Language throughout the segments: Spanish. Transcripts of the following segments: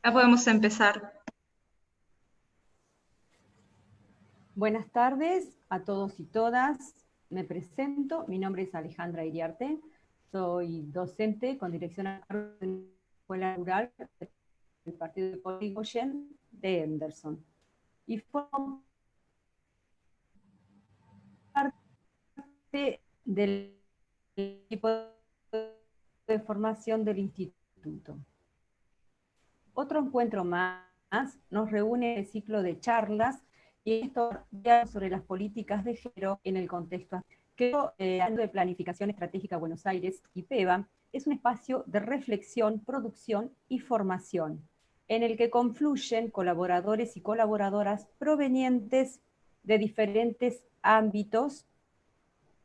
Ya podemos empezar. Buenas tardes a todos y todas. Me presento, mi nombre es Alejandra Iriarte, soy docente con dirección a cargo de la Escuela Rural del Partido de Poligoyen de Henderson. Y formo parte del equipo de formación del instituto. Otro encuentro más nos reúne el ciclo de charlas y esto sobre las políticas de género en el contexto que hablando de Planificación Estratégica Buenos Aires, IPEBA, es un espacio de reflexión, producción y formación, en el que confluyen colaboradores y colaboradoras provenientes de diferentes ámbitos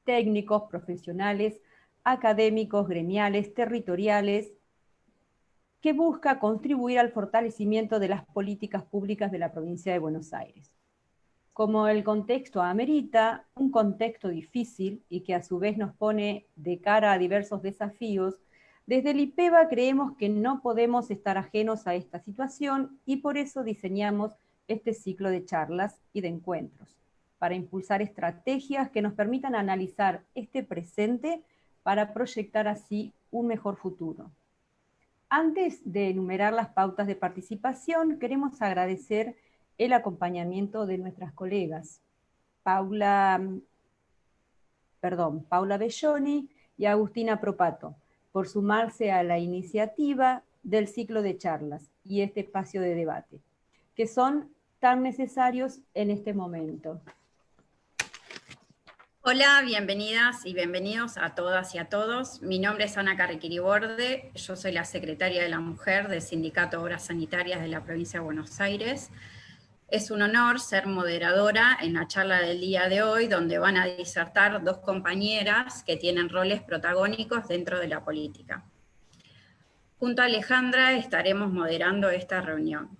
técnicos, profesionales, académicos, gremiales, territoriales, que busca contribuir al fortalecimiento de las políticas públicas de la provincia de Buenos Aires. Como el contexto amerita, un contexto difícil y que a su vez nos pone de cara a diversos desafíos, desde el IPEBA creemos que no podemos estar ajenos a esta situación y por eso diseñamos este ciclo de charlas y de encuentros, para impulsar estrategias que nos permitan analizar este presente para proyectar así un mejor futuro. Antes de enumerar las pautas de participación, queremos agradecer el acompañamiento de nuestras colegas, Paula Belloni y Agustina Propato, por sumarse a la iniciativa del ciclo de charlas y este espacio de debate, que son tan necesarios en este momento. Hola, bienvenidas y bienvenidos a todas y a todos. Mi nombre es Ana Carrequiriborde, yo soy la secretaria de la Mujer del Sindicato de Obras Sanitarias de la provincia de Buenos Aires. Es un honor ser moderadora en la charla del día de hoy, donde van a disertar dos compañeras que tienen roles protagónicos dentro de la política. Junto a Alejandra estaremos moderando esta reunión.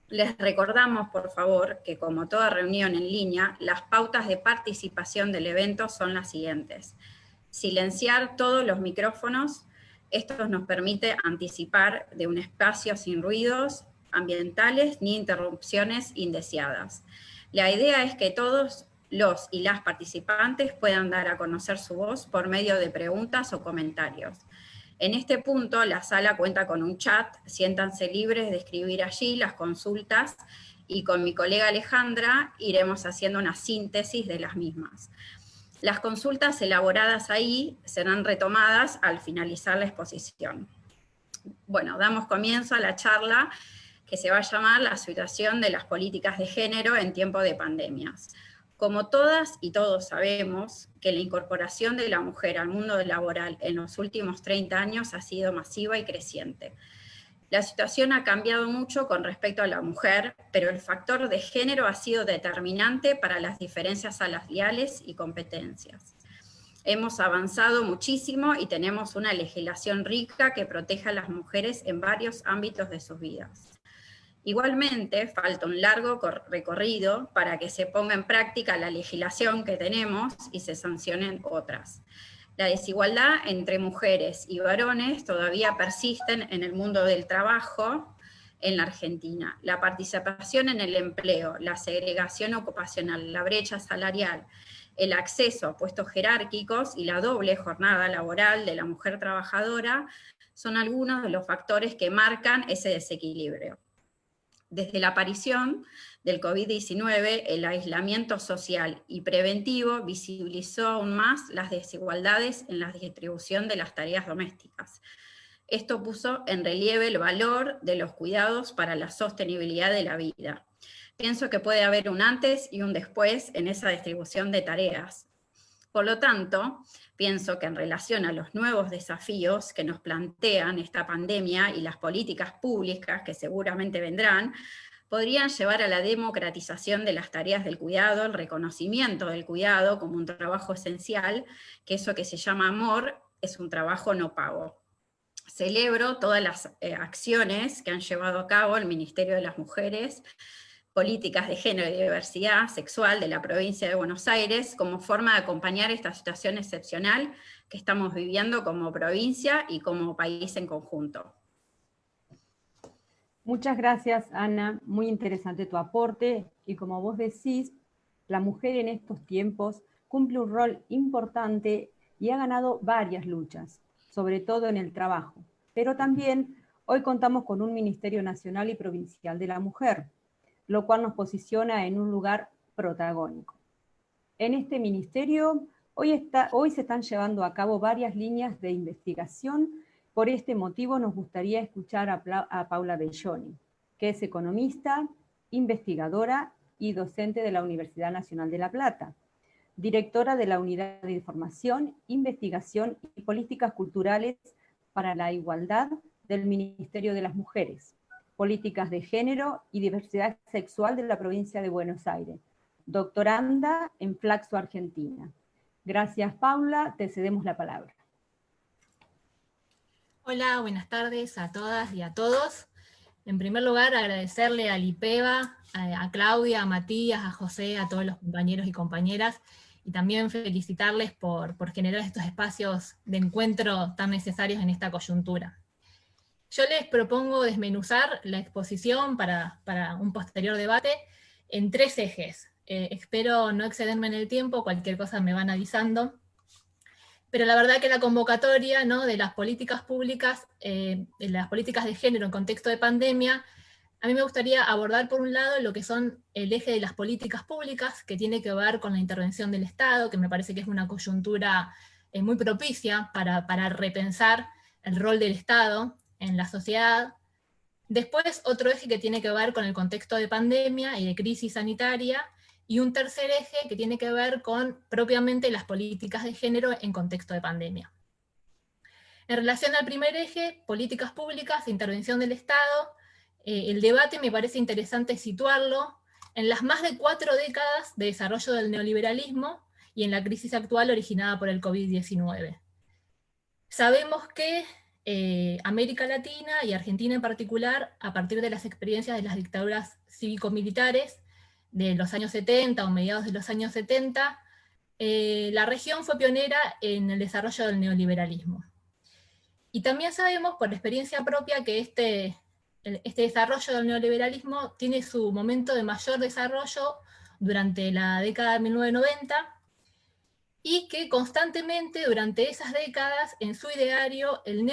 Les recordamos, por favor, que como toda reunión en línea, las pautas de participación del evento son las siguientes. Silenciar todos los micrófonos. Esto nos permite anticipar de un espacio sin ruidos ambientales ni interrupciones indeseadas. La idea es que todos los y las participantes puedan dar a conocer su voz por medio de preguntas o comentarios. En este punto, la sala cuenta con un chat, siéntanse libres de escribir allí las consultas y con mi colega Alejandra iremos haciendo una síntesis de las mismas. Las consultas elaboradas ahí serán retomadas al finalizar la exposición. Bueno, damos comienzo a la charla que se va a llamar La situación de las políticas de género en tiempo de pandemias. Como todas y todos sabemos que la incorporación de la mujer al mundo laboral en los últimos 30 años ha sido masiva y creciente. La situación ha cambiado mucho con respecto a la mujer, pero el factor de género ha sido determinante para las diferencias salariales y competencias. Hemos avanzado muchísimo y tenemos una legislación rica que protege a las mujeres en varios ámbitos de sus vidas. Igualmente, falta un largo recorrido para que se ponga en práctica la legislación que tenemos y se sancionen otras. La desigualdad entre mujeres y varones todavía persisten en el mundo del trabajo en la Argentina. La participación en el empleo, la segregación ocupacional, la brecha salarial, el acceso a puestos jerárquicos y la doble jornada laboral de la mujer trabajadora son algunos de los factores que marcan ese desequilibrio. Desde la aparición del COVID-19, el aislamiento social y preventivo visibilizó aún más las desigualdades en la distribución de las tareas domésticas. Esto puso en relieve el valor de los cuidados para la sostenibilidad de la vida. Pienso que puede haber un antes y un después en esa distribución de tareas. Por lo tanto, pienso que en relación a los nuevos desafíos que nos plantean esta pandemia y las políticas públicas que seguramente vendrán, podrían llevar a la democratización de las tareas del cuidado, el reconocimiento del cuidado como un trabajo esencial, que eso que se llama amor es un trabajo no pago. Celebro todas las acciones que han llevado a cabo el Ministerio de las Mujeres, Políticas de Género y Diversidad Sexual de la provincia de Buenos Aires como forma de acompañar esta situación excepcional que estamos viviendo como provincia y como país en conjunto. Muchas gracias, Ana. Muy interesante tu aporte. Y como vos decís, la mujer en estos tiempos cumple un rol importante y ha ganado varias luchas, sobre todo en el trabajo. Pero también hoy contamos con un Ministerio Nacional y Provincial de la Mujer, lo cual nos posiciona en un lugar protagónico. En este ministerio hoy se están llevando a cabo varias líneas de investigación. Por este motivo nos gustaría escuchar a Paula Belloni, que es economista, investigadora y docente de la Universidad Nacional de La Plata, directora de la Unidad de Información, Investigación y Políticas Culturales para la Igualdad del Ministerio de las Mujeres, Políticas de Género y Diversidad Sexual de la provincia de Buenos Aires, doctoranda en Flaxo, Argentina. Gracias, Paula, te cedemos la palabra. Hola, buenas tardes a todas y a todos. En primer lugar, agradecerle a Lipeva, a Claudia, a Matías, a José, a todos los compañeros y compañeras, y también felicitarles por generar estos espacios de encuentro tan necesarios en esta coyuntura. Yo les propongo desmenuzar la exposición para un posterior debate en 3 ejes. Espero no excederme en el tiempo, cualquier cosa me van avisando. Pero la verdad que la convocatoria, ¿no?, de las políticas públicas, de las políticas de género en contexto de pandemia, a mí me gustaría abordar por un lado lo que son el eje de las políticas públicas, que tiene que ver con la intervención del Estado, que me parece que es una coyuntura muy propicia para repensar el rol del Estado en la sociedad. Después otro eje que tiene que ver con el contexto de pandemia y de crisis sanitaria, y un tercer eje que tiene que ver con propiamente las políticas de género en contexto de pandemia. En relación al primer eje, políticas públicas, intervención del Estado, el debate me parece interesante situarlo en las más de 4 décadas de desarrollo del neoliberalismo y en la crisis actual originada por el COVID-19. Sabemos que América Latina y Argentina en particular, a partir de las experiencias de las dictaduras cívico-militares de los años 70 o mediados de los años 70, la región fue pionera en el desarrollo del neoliberalismo. Y también sabemos por experiencia propia que este desarrollo del neoliberalismo tiene su momento de mayor desarrollo durante la década de 1990, y que constantemente durante esas décadas en su ideario el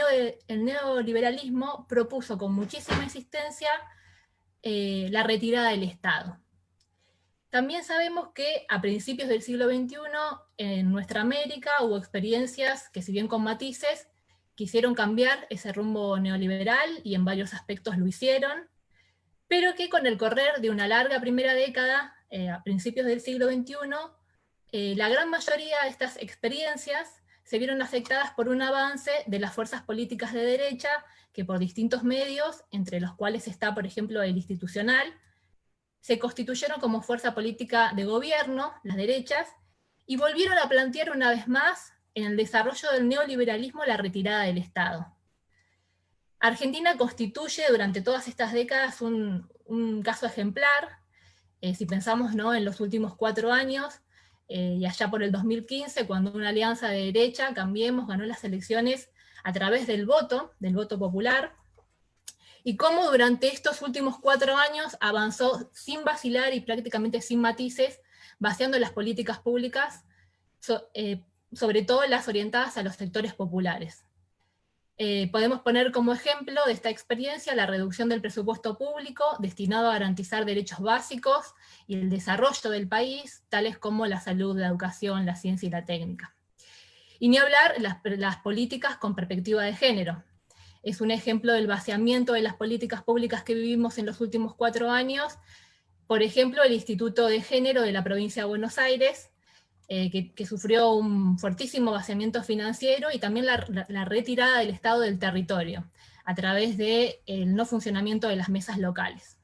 neoliberalismo propuso con muchísima insistencia la retirada del Estado. También sabemos que a principios del siglo XXI en nuestra América hubo experiencias que, si bien con matices, quisieron cambiar ese rumbo neoliberal y en varios aspectos lo hicieron, pero que con el correr de una larga primera década, a principios del siglo XXI, la gran mayoría de estas experiencias se vieron afectadas por un avance de las fuerzas políticas de derecha que por distintos medios, entre los cuales está, por ejemplo, el institucional, se constituyeron como fuerza política de gobierno, las derechas, y volvieron a plantear una vez más en el desarrollo del neoliberalismo la retirada del Estado. Argentina constituye durante todas estas décadas un caso ejemplar. Si pensamos, ¿no?, en los últimos 4 años, y allá por el 2015, cuando una alianza de derecha, Cambiemos, ganó las elecciones a través del voto popular, y cómo durante estos últimos 4 años avanzó sin vacilar y prácticamente sin matices, vaciando las políticas públicas, sobre todo las orientadas a los sectores populares. Podemos poner como ejemplo de esta experiencia la reducción del presupuesto público destinado a garantizar derechos básicos y el desarrollo del país, tales como la salud, la educación, la ciencia y la técnica. Y ni hablar las políticas con perspectiva de género. Es un ejemplo del vaciamiento de las políticas públicas que vivimos en los últimos 4 años. Por ejemplo, el Instituto de Género de la provincia de Buenos Aires, que sufrió un fuertísimo vaciamiento financiero, y también la retirada del Estado del territorio, a través del no funcionamiento de las mesas locales.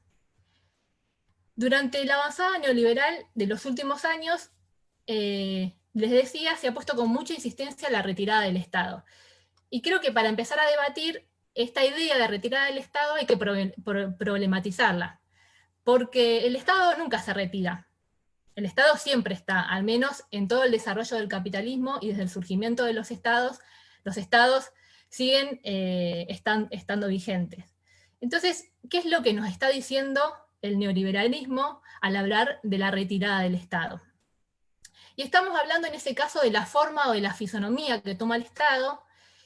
Durante la avanzada neoliberal de los últimos años, les decía, se ha puesto con mucha insistencia la retirada del Estado. Y creo que para empezar a debatir esta idea de retirada del Estado hay que problematizarla, porque el Estado nunca se retira. El Estado siempre está, al menos en todo el desarrollo del capitalismo y desde el surgimiento de los estados siguen estando vigentes. Entonces, ¿qué es lo que nos está diciendo el neoliberalismo al hablar de la retirada del Estado? Y estamos hablando en ese caso de la forma o de la fisonomía que toma el Estado,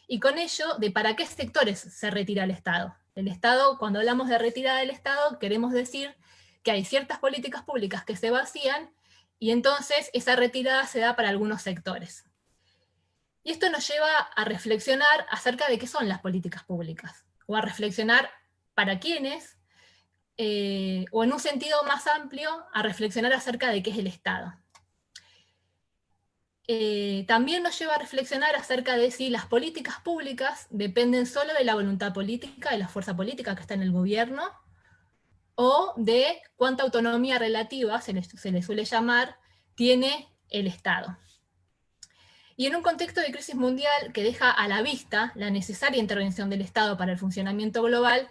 y con ello de para qué sectores se retira el Estado. El Estado, cuando hablamos de retirada del Estado, queremos decir que hay ciertas políticas públicas que se vacían, y entonces esa retirada se da para algunos sectores. Y esto nos lleva a reflexionar acerca de qué son las políticas públicas, o a reflexionar para quiénes, o en un sentido más amplio, a reflexionar acerca de qué es el Estado. También nos lleva a reflexionar acerca de si las políticas públicas dependen solo de la voluntad política, de la fuerza política que está en el gobierno, o de cuánta autonomía relativa, se le suele llamar, tiene el Estado. Y en un contexto de crisis mundial que deja a la vista la necesaria intervención del Estado para el funcionamiento global,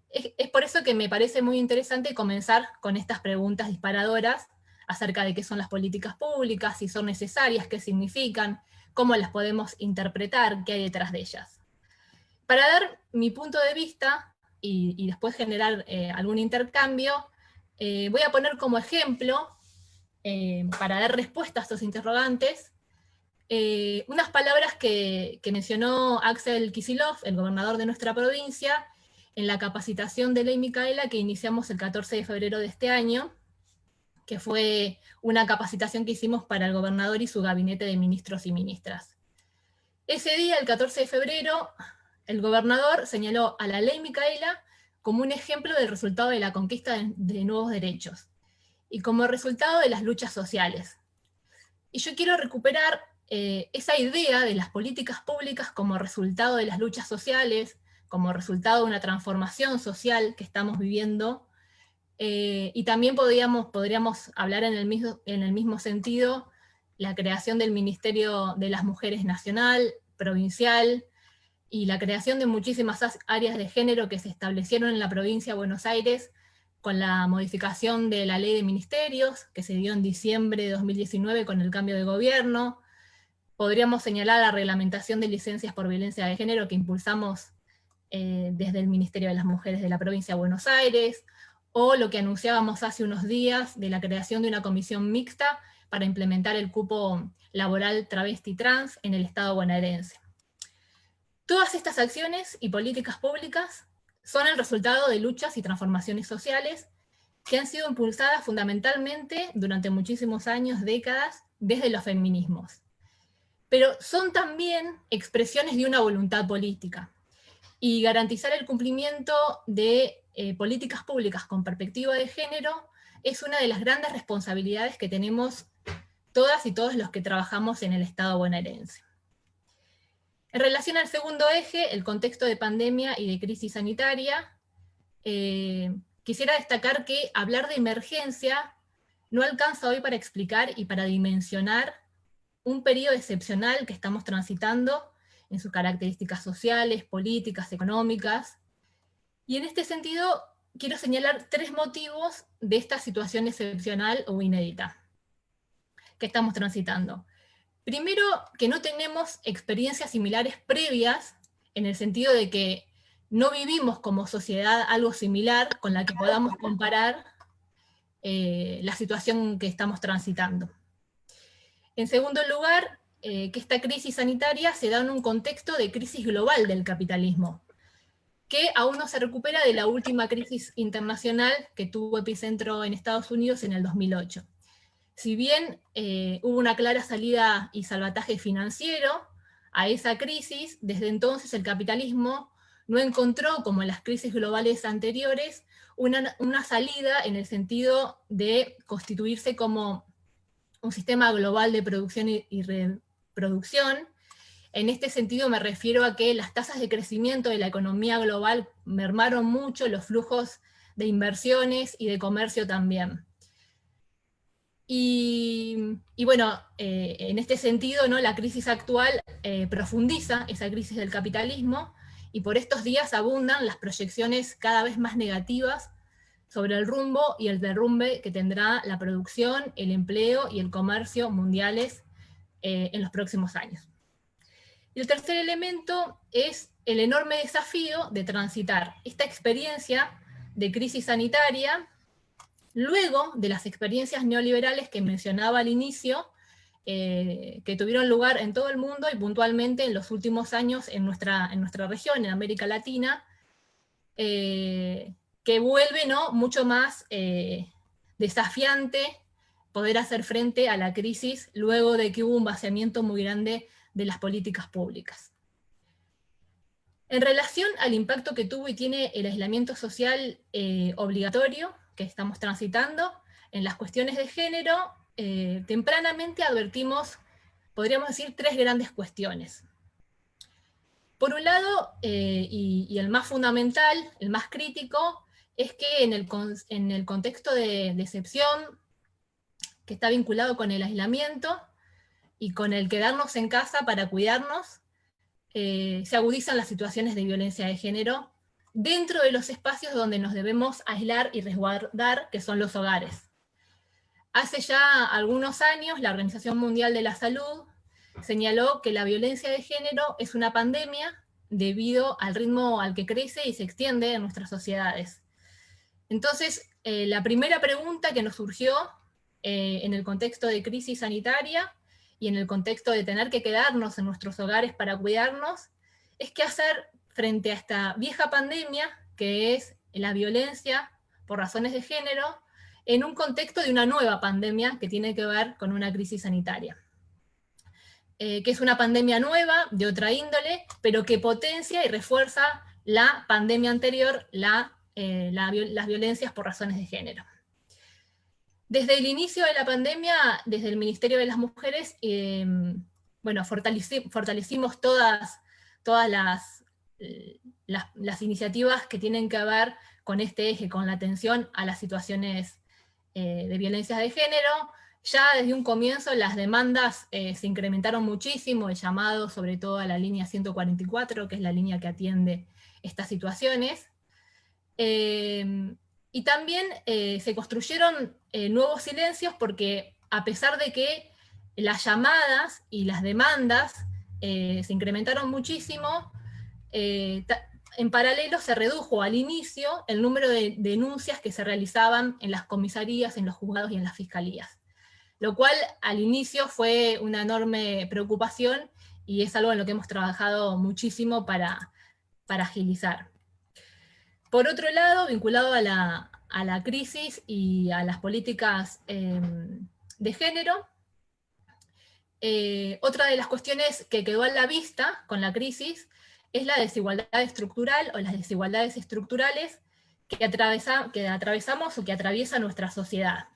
es por eso que me parece muy interesante comenzar con estas preguntas disparadoras acerca de qué son las políticas públicas, si son necesarias, qué significan, cómo las podemos interpretar, qué hay detrás de ellas. Para dar mi punto de vista y después generar algún intercambio, voy a poner como ejemplo, para dar respuesta a estos interrogantes, unas palabras que mencionó Axel Kicillof, el gobernador de nuestra provincia, en la capacitación de Ley Micaela que iniciamos el 14 de febrero de este año, que fue una capacitación que hicimos para el gobernador y su gabinete de ministros y ministras. Ese día, el 14 de febrero, el gobernador señaló a la Ley Micaela como un ejemplo del resultado de la conquista de nuevos derechos, y como resultado de las luchas sociales. Y yo quiero recuperar esa idea de las políticas públicas como resultado de las luchas sociales, como resultado de una transformación social que estamos viviendo, y también podríamos hablar en el mismo sentido la creación del Ministerio de las Mujeres nacional, provincial, y la creación de muchísimas áreas de género que se establecieron en la provincia de Buenos Aires con la modificación de la ley de ministerios, que se dio en diciembre de 2019 con el cambio de gobierno. Podríamos señalar la reglamentación de licencias por violencia de género que impulsamos desde el Ministerio de las Mujeres de la provincia de Buenos Aires, o lo que anunciábamos hace unos días de la creación de una comisión mixta para implementar el cupo laboral travesti trans en el Estado bonaerense. Todas estas acciones y políticas públicas son el resultado de luchas y transformaciones sociales que han sido impulsadas fundamentalmente durante muchísimos años, décadas, desde los feminismos. Pero son también expresiones de una voluntad política, y garantizar el cumplimiento de políticas públicas con perspectiva de género es una de las grandes responsabilidades que tenemos todas y todos los que trabajamos en el Estado bonaerense. En relación al segundo eje, el contexto de pandemia y de crisis sanitaria, quisiera destacar que hablar de emergencia no alcanza hoy para explicar y para dimensionar un periodo excepcional que estamos transitando en sus características sociales, políticas, económicas. Y en este sentido, quiero señalar 3 motivos de esta situación excepcional o inédita que estamos transitando. Primero, que no tenemos experiencias similares previas, en el sentido de que no vivimos como sociedad algo similar con la que podamos comparar la situación que estamos transitando. En segundo lugar, que esta crisis sanitaria se da en un contexto de crisis global del capitalismo, que aún no se recupera de la última crisis internacional que tuvo epicentro en Estados Unidos en el 2008. Si bien hubo una clara salida y salvataje financiero a esa crisis, desde entonces el capitalismo no encontró, como en las crisis globales anteriores, una salida en el sentido de constituirse como un sistema global de producción y reproducción. En este sentido me refiero a que las tasas de crecimiento de la economía global mermaron mucho, los flujos de inversiones y de comercio también. Y bueno, en este sentido, ¿no?, la crisis actual profundiza esa crisis del capitalismo, y por estos días abundan las proyecciones cada vez más negativas sobre el rumbo y el derrumbe que tendrá la producción, el empleo y el comercio mundiales en los próximos años. Y el tercer elemento es el enorme desafío de transitar esta experiencia de crisis sanitaria luego de las experiencias neoliberales que mencionaba al inicio, que tuvieron lugar en todo el mundo y puntualmente en los últimos años en nuestra región, en América Latina, que vuelve, ¿no?, mucho más desafiante poder hacer frente a la crisis luego de que hubo un vaciamiento muy grande de las políticas públicas. En relación al impacto que tuvo y tiene el aislamiento social obligatorio que estamos transitando en las cuestiones de género, tempranamente advertimos, podríamos decir, tres grandes cuestiones. Por un lado, y el más fundamental, el más crítico, es que en el contexto de excepción que está vinculado con el aislamiento y con el quedarnos en casa para cuidarnos, se agudizan las situaciones de violencia de género dentro de los espacios donde nos debemos aislar y resguardar, que son los hogares. Hace ya algunos años, la Organización Mundial de la Salud señaló que la violencia de género es una pandemia debido al ritmo al que crece y se extiende en nuestras sociedades. Entonces, la primera pregunta que nos surgió en el contexto de crisis sanitaria y en el contexto de tener que quedarnos en nuestros hogares para cuidarnos, es qué hacer frente a esta vieja pandemia que es la violencia por razones de género, en un contexto de una nueva pandemia que tiene que ver con una crisis sanitaria. Que es una pandemia nueva, de otra índole, pero que potencia y refuerza la pandemia anterior, las violencias por razones de género. Desde el inicio de la pandemia, desde el Ministerio de las Mujeres, bueno, fortalecimos todas las iniciativas que tienen que ver con este eje, con la atención a las situaciones de violencia de género. Ya desde un comienzo las demandas se incrementaron muchísimo, el llamado sobre todo a la línea 144, que es la línea que atiende estas situaciones. Y también se construyeron nuevos silencios porque a pesar de que las llamadas y las demandas se incrementaron muchísimo, en paralelo se redujo al inicio el número de denuncias que se realizaban en las comisarías, en los juzgados y en las fiscalías. Lo cual al inicio fue una enorme preocupación y es algo en lo que hemos trabajado muchísimo para agilizar. Por otro lado, vinculado a la crisis y a las políticas de género, otra de las cuestiones que quedó a la vista con la crisis es la desigualdad estructural o las desigualdades estructurales que atravesamos o que atraviesa nuestra sociedad.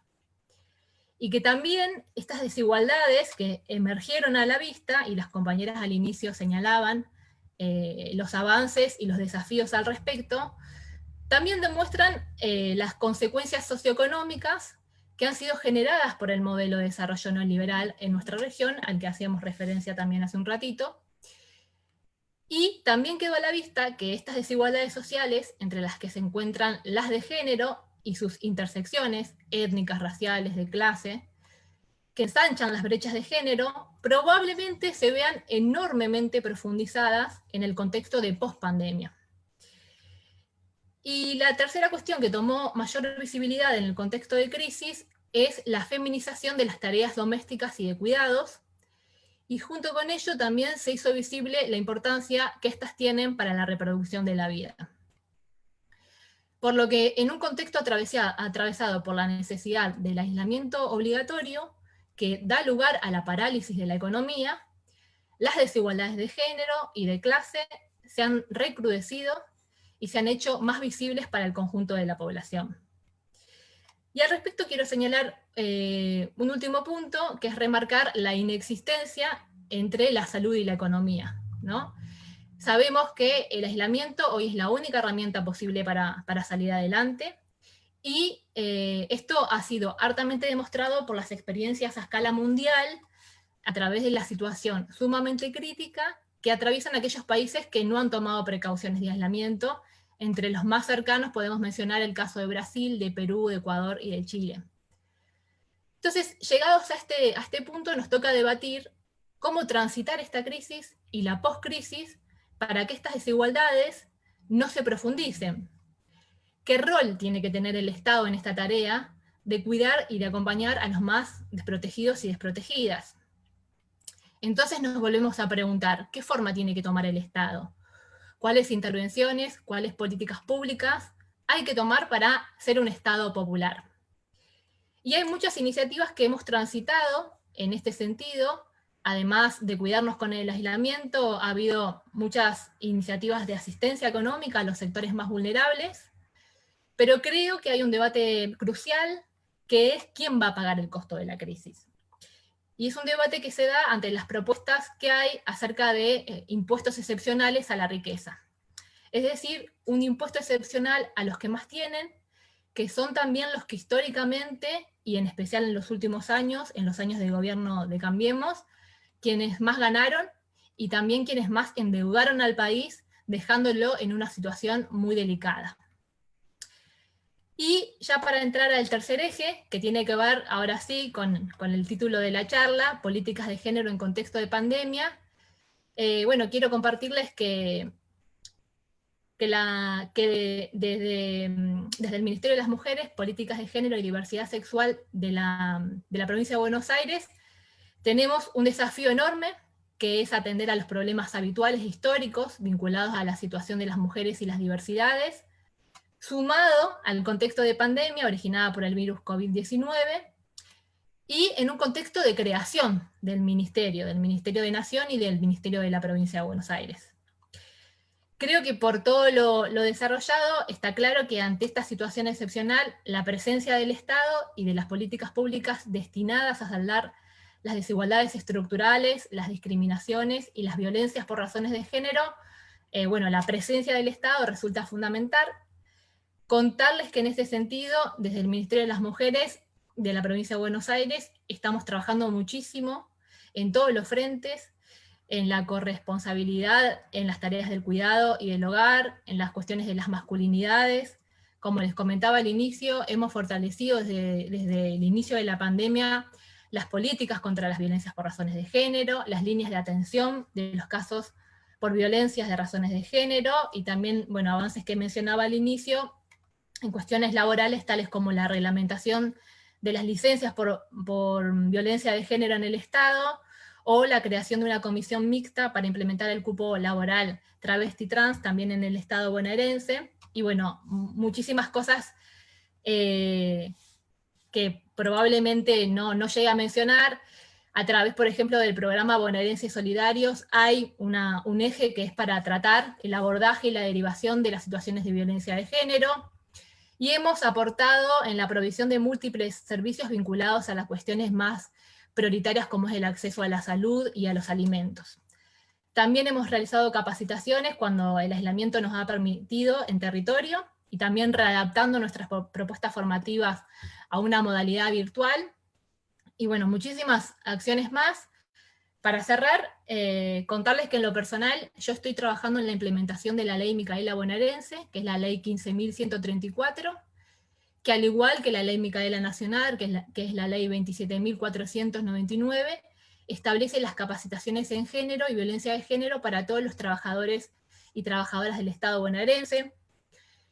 Y que también estas desigualdades que emergieron a la vista, y las compañeras al inicio señalaban los avances y los desafíos al respecto, también demuestran las consecuencias socioeconómicas que han sido generadas por el modelo de desarrollo neoliberal en nuestra región, al que hacíamos referencia también hace un ratito. Y también quedó a la vista que estas desigualdades sociales, entre las que se encuentran las de género y sus intersecciones étnicas, raciales, de clase, que ensanchan las brechas de género, probablemente se vean enormemente profundizadas en el contexto de pospandemia. Y la tercera cuestión que tomó mayor visibilidad en el contexto de crisis es la feminización de las tareas domésticas y de cuidados, y junto con ello también se hizo visible la importancia que éstas tienen para la reproducción de la vida. Por lo que en un contexto atravesado por la necesidad del aislamiento obligatorio, que da lugar a la parálisis de la economía, las desigualdades de género y de clase se han recrudecido y se han hecho más visibles para el conjunto de la población. Y al respecto quiero señalar un último punto, que es remarcar la inexistencia entre la salud y la economía, ¿no? Sabemos que el aislamiento hoy es la única herramienta posible para salir adelante, Y esto ha sido hartamente demostrado por las experiencias a escala mundial a través de la situación sumamente crítica que atraviesan aquellos países que no han tomado precauciones de aislamiento. Entre los más cercanos podemos mencionar el caso de Brasil, de Perú, de Ecuador y de Chile. Entonces, llegados a este punto, nos toca debatir cómo transitar esta crisis y la post-crisis para que estas desigualdades no se profundicen. ¿Qué rol tiene que tener el Estado en esta tarea de cuidar y de acompañar a los más desprotegidos y desprotegidas? Entonces nos volvemos a preguntar, ¿qué forma tiene que tomar el Estado? ¿Cuáles intervenciones, cuáles políticas públicas hay que tomar para ser un Estado popular? Y hay muchas iniciativas que hemos transitado en este sentido. Además de cuidarnos con el aislamiento, ha habido muchas iniciativas de asistencia económica a los sectores más vulnerables, pero creo que hay un debate crucial, que es quién va a pagar el costo de la crisis. Y es un debate que se da ante las propuestas que hay acerca de impuestos excepcionales a la riqueza. Es decir, un impuesto excepcional a los que más tienen, que son también los que históricamente, y en especial en los últimos años, en los años de gobierno de Cambiemos, quienes más ganaron y también quienes más endeudaron al país, dejándolo en una situación muy delicada. Y ya para entrar al tercer eje, que tiene que ver ahora sí con el título de la charla, políticas de género en contexto de pandemia, bueno, quiero compartirles que desde el Ministerio de las Mujeres, Políticas de Género y Diversidad Sexual de la provincia de Buenos Aires, tenemos un desafío enorme, que es atender a los problemas habituales e históricos vinculados a la situación de las mujeres y las diversidades, sumado al contexto de pandemia originada por el virus COVID-19, y en un contexto de creación del Ministerio de Nación y del Ministerio de la Provincia de Buenos Aires. Creo que por todo lo desarrollado, está claro que ante esta situación excepcional, la presencia del Estado y de las políticas públicas destinadas a saldar las desigualdades estructurales, las discriminaciones y las violencias por razones de género, bueno, la presencia del Estado resulta fundamental. Contarles que en este sentido, desde el Ministerio de las Mujeres de la provincia de Buenos Aires, estamos trabajando muchísimo en todos los frentes, en la corresponsabilidad, en las tareas del cuidado y del hogar, en las cuestiones de las masculinidades. Como les comentaba al inicio, hemos fortalecido desde el inicio de la pandemia las políticas contra las violencias por razones de género, las líneas de atención de los casos por violencias de razones de género, y también, bueno, avances que mencionaba al inicio, en cuestiones laborales tales como la reglamentación de las licencias por violencia de género en el Estado, o la creación de una comisión mixta para implementar el cupo laboral travesti-trans también en el Estado bonaerense, y bueno, muchísimas cosas que probablemente no llegue a mencionar. A través, por ejemplo, del programa Bonaerenses Solidarios, hay un eje que es para tratar el abordaje y la derivación de las situaciones de violencia de género, y hemos aportado en la provisión de múltiples servicios vinculados a las cuestiones más prioritarias como es el acceso a la salud y a los alimentos. También hemos realizado capacitaciones cuando el aislamiento nos ha permitido en territorio, y también readaptando nuestras propuestas formativas a una modalidad virtual, y bueno, muchísimas acciones más. Para cerrar, contarles que en lo personal yo estoy trabajando en la implementación de la ley Micaela bonaerense, que es la ley 15.134, que al igual que la ley Micaela Nacional, que es la ley 27.499, establece las capacitaciones en género y violencia de género para todos los trabajadores y trabajadoras del Estado bonaerense.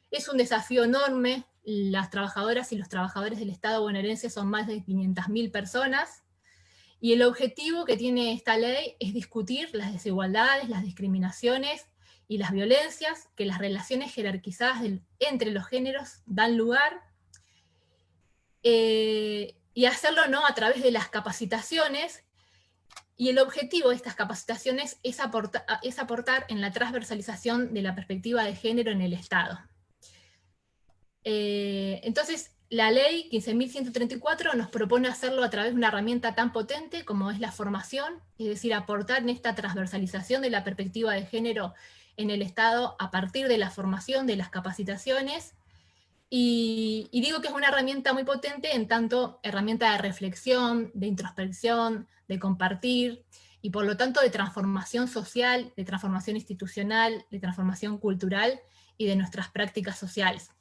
Es un desafío enorme. Las trabajadoras y los trabajadores del Estado bonaerense son más de 500.000 personas, y el objetivo que tiene esta ley es discutir las desigualdades, las discriminaciones y las violencias que las relaciones jerarquizadas entre los géneros dan lugar, y hacerlo a través de las capacitaciones, y el objetivo de estas capacitaciones es aportar en la transversalización de la perspectiva de género en el Estado. Entonces, la ley 15.134 nos propone hacerlo a través de una herramienta tan potente como es la formación, es decir, aportar en esta transversalización de la perspectiva de género en el Estado a partir de la formación, de las capacitaciones, Y digo que es una herramienta muy potente en tanto herramienta de reflexión, de introspección, de compartir, y por lo tanto de transformación social, de transformación institucional, de transformación cultural y de nuestras prácticas sociales.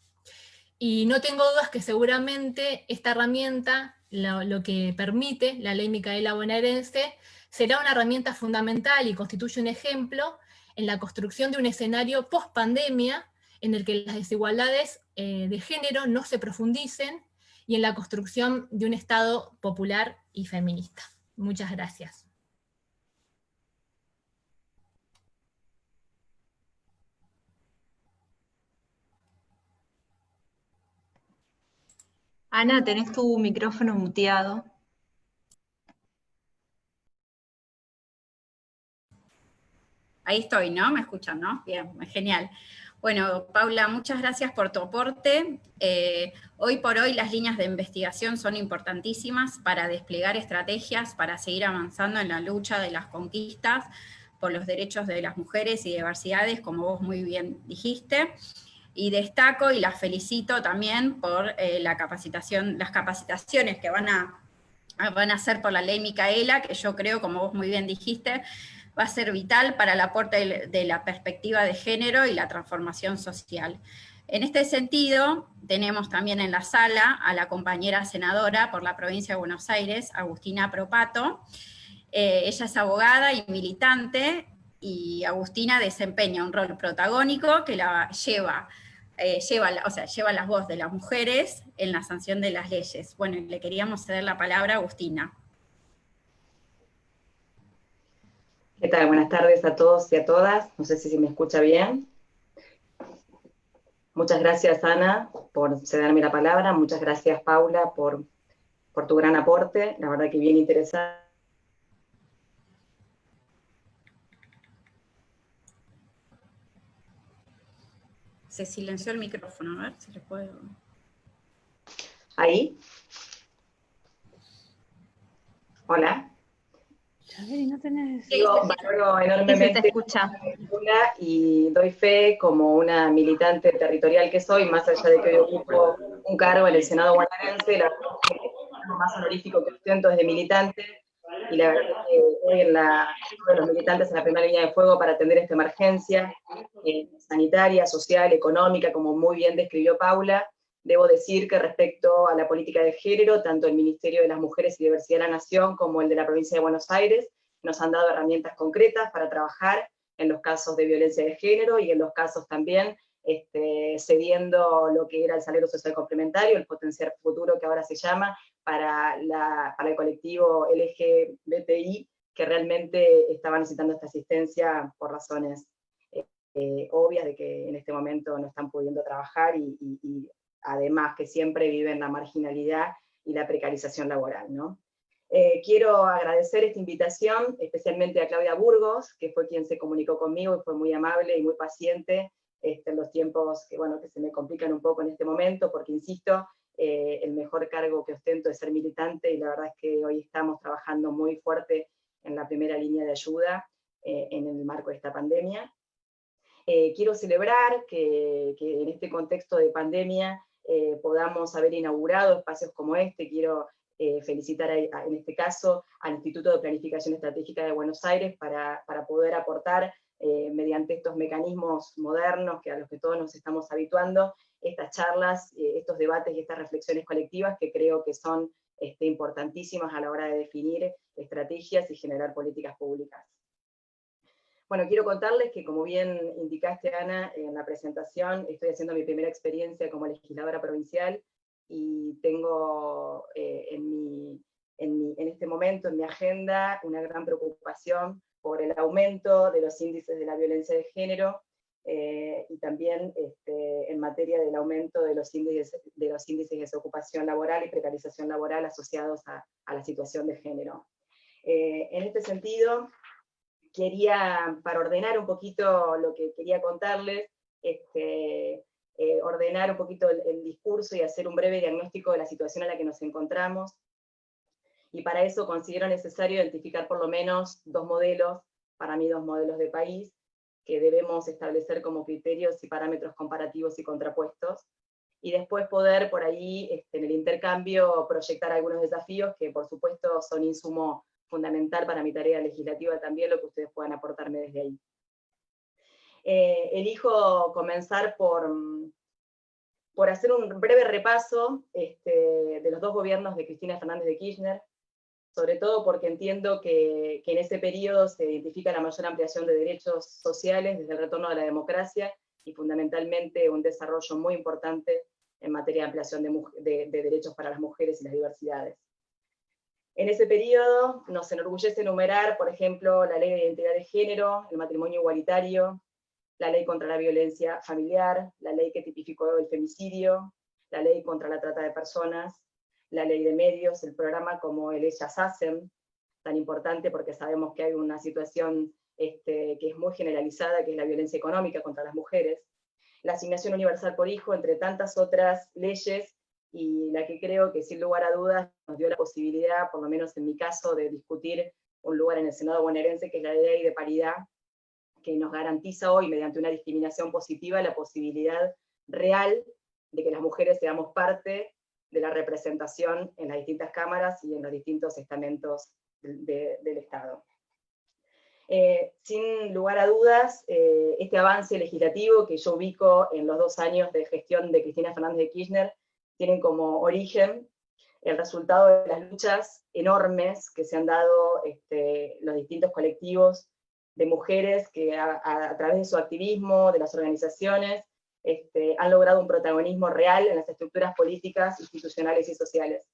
Y no tengo dudas que seguramente esta herramienta, lo que permite la Ley Micaela Bonaerense, será una herramienta fundamental y constituye un ejemplo en la construcción de un escenario post-pandemia en el que las desigualdades de género no se profundicen y en la construcción de un Estado popular y feminista. Muchas gracias. Ana, tenés tu micrófono muteado. Ahí estoy, ¿no? ¿Me escuchan, no? Bien, genial. Bueno, Paula, muchas gracias por tu aporte. Hoy por hoy las líneas de investigación son importantísimas para desplegar estrategias para seguir avanzando en la lucha de las conquistas por los derechos de las mujeres y diversidades, como vos muy bien dijiste. Y destaco y las felicito también por las capacitaciones que van a hacer por la Ley Micaela, que yo creo, como vos muy bien dijiste, va a ser vital para el aporte de la perspectiva de género y la transformación social. En este sentido, tenemos también en la sala a la compañera senadora por la provincia de Buenos Aires, Agustina Propato. Ella es abogada y militante, y Agustina desempeña un rol protagónico que la lleva la voz de las mujeres en la sanción de las leyes. Bueno, le queríamos ceder la palabra a Agustina. ¿Qué tal? Buenas tardes a todos y a todas. No sé si me escucha bien. Muchas gracias, Ana, por cederme la palabra. Muchas gracias, Paula, por tu gran aporte. La verdad que bien interesante. Se silenció el micrófono, a ver si le puedo... ¿Ahí? Hola. No tenés... Valoro Sí, enormemente se te escucha. y doy fe como una militante territorial que soy, más allá de que hoy ocupo un cargo en el Senado bonaerense, la verdad es que lo más honorífico que ostento es de militante, y la verdad es que hoy uno de los militantes en la primera línea de fuego para atender esta emergencia sanitaria, social, económica, como muy bien describió Paula. Debo decir que respecto a la política de género, tanto el Ministerio de las Mujeres y Diversidad de la Nación como el de la Provincia de Buenos Aires nos han dado herramientas concretas para trabajar en los casos de violencia de género y en los casos también cediendo lo que era el salario social complementario, el potencial futuro que ahora se llama, para el colectivo LGBTI, que realmente estaba necesitando esta asistencia por razones obvias de que en este momento no están pudiendo trabajar y además que siempre viven la marginalidad y la precarización laboral, ¿no? Quiero agradecer esta invitación, especialmente a Claudia Burgos, que fue quien se comunicó conmigo y fue muy amable y muy paciente en los tiempos que se me complican un poco en este momento, porque insisto, el mejor cargo que ostento es ser militante, y la verdad es que hoy estamos trabajando muy fuerte en la primera línea de ayuda en el marco de esta pandemia. Quiero celebrar que en este contexto de pandemia podamos haber inaugurado espacios como este. Quiero felicitar en este caso al Instituto de Planificación Estratégica de Buenos Aires para poder aportar mediante estos mecanismos modernos a los que todos nos estamos habituando, estas charlas, estos debates y estas reflexiones colectivas que creo que son importantísimas a la hora de definir estrategias y generar políticas públicas. Bueno, quiero contarles que, como bien indicaste, Ana, en la presentación, estoy haciendo mi primera experiencia como legisladora provincial, y tengo en este momento en mi agenda una gran preocupación por el aumento de los índices de la violencia de género, y también en materia del aumento de los índices de desocupación laboral y precarización laboral asociados a la situación de género. En este sentido, para ordenar un poquito lo que quería contarles, ordenar un poquito el discurso y hacer un breve diagnóstico de la situación en la que nos encontramos, y para eso considero necesario identificar por lo menos dos modelos de país, que debemos establecer como criterios y parámetros comparativos y contrapuestos, y después poder por ahí, en el intercambio, proyectar algunos desafíos que por supuesto son insumo fundamental para mi tarea legislativa también, lo que ustedes puedan aportarme desde ahí. Elijo comenzar por hacer un breve repaso de los dos gobiernos de Cristina Fernández de Kirchner, sobre todo porque entiendo que en ese periodo se identifica la mayor ampliación de derechos sociales desde el retorno a la democracia y fundamentalmente un desarrollo muy importante en materia de ampliación de derechos para las mujeres y las diversidades. En ese periodo nos enorgullece enumerar, por ejemplo, la Ley de Identidad de Género, el matrimonio igualitario, la Ley contra la Violencia Familiar, la ley que tipificó el femicidio, la Ley contra la Trata de Personas, la Ley de Medios, el programa como el Ellas Hacen, tan importante porque sabemos que hay una situación que es muy generalizada, que es la violencia económica contra las mujeres, la asignación universal por hijo, entre tantas otras leyes, y la que creo que sin lugar a dudas nos dio la posibilidad, por lo menos en mi caso, de discutir un lugar en el Senado bonaerense, que es la Ley de Paridad, que nos garantiza hoy, mediante una discriminación positiva, la posibilidad real de que las mujeres seamos parte de la representación en las distintas cámaras y en los distintos estamentos del Estado. Sin lugar a dudas, este avance legislativo que yo ubico en los 2 años de gestión de Cristina Fernández de Kirchner, tienen como origen el resultado de las luchas enormes que se han dado los distintos colectivos de mujeres que a través de su activismo, de las organizaciones, han logrado un protagonismo real en las estructuras políticas, institucionales y sociales.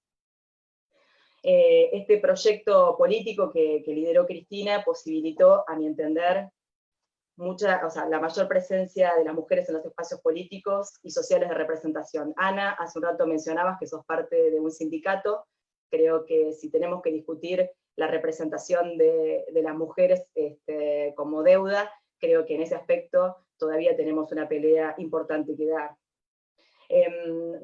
Este proyecto político que lideró Cristina posibilitó, a mi entender, la mayor presencia de las mujeres en los espacios políticos y sociales de representación. Ana, hace un rato mencionabas que sos parte de un sindicato. Creo que si tenemos que discutir la representación de las mujeres como deuda, creo que en ese aspecto todavía tenemos una pelea importante que dar.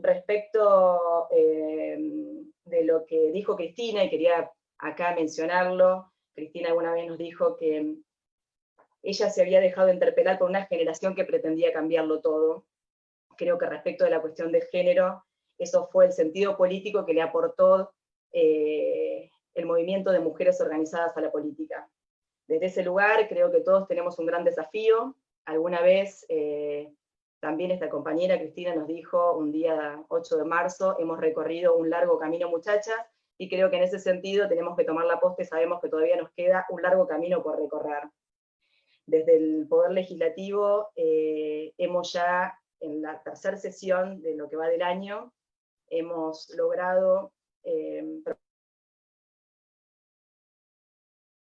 Respecto de lo que dijo Cristina, y quería acá mencionarlo, Cristina alguna vez nos dijo que ella se había dejado interpelar por una generación que pretendía cambiarlo todo. Creo que respecto de la cuestión de género, eso fue el sentido político que le aportó el movimiento de mujeres organizadas a la política. Desde ese lugar creo que todos tenemos un gran desafío. Alguna vez también esta compañera Cristina nos dijo, un día 8 de marzo, hemos recorrido un largo camino, muchachas, y creo que en ese sentido tenemos que tomar la posta y sabemos que todavía nos queda un largo camino por recorrer. Desde el Poder Legislativo hemos ya, en la tercera sesión de lo que va del año, hemos logrado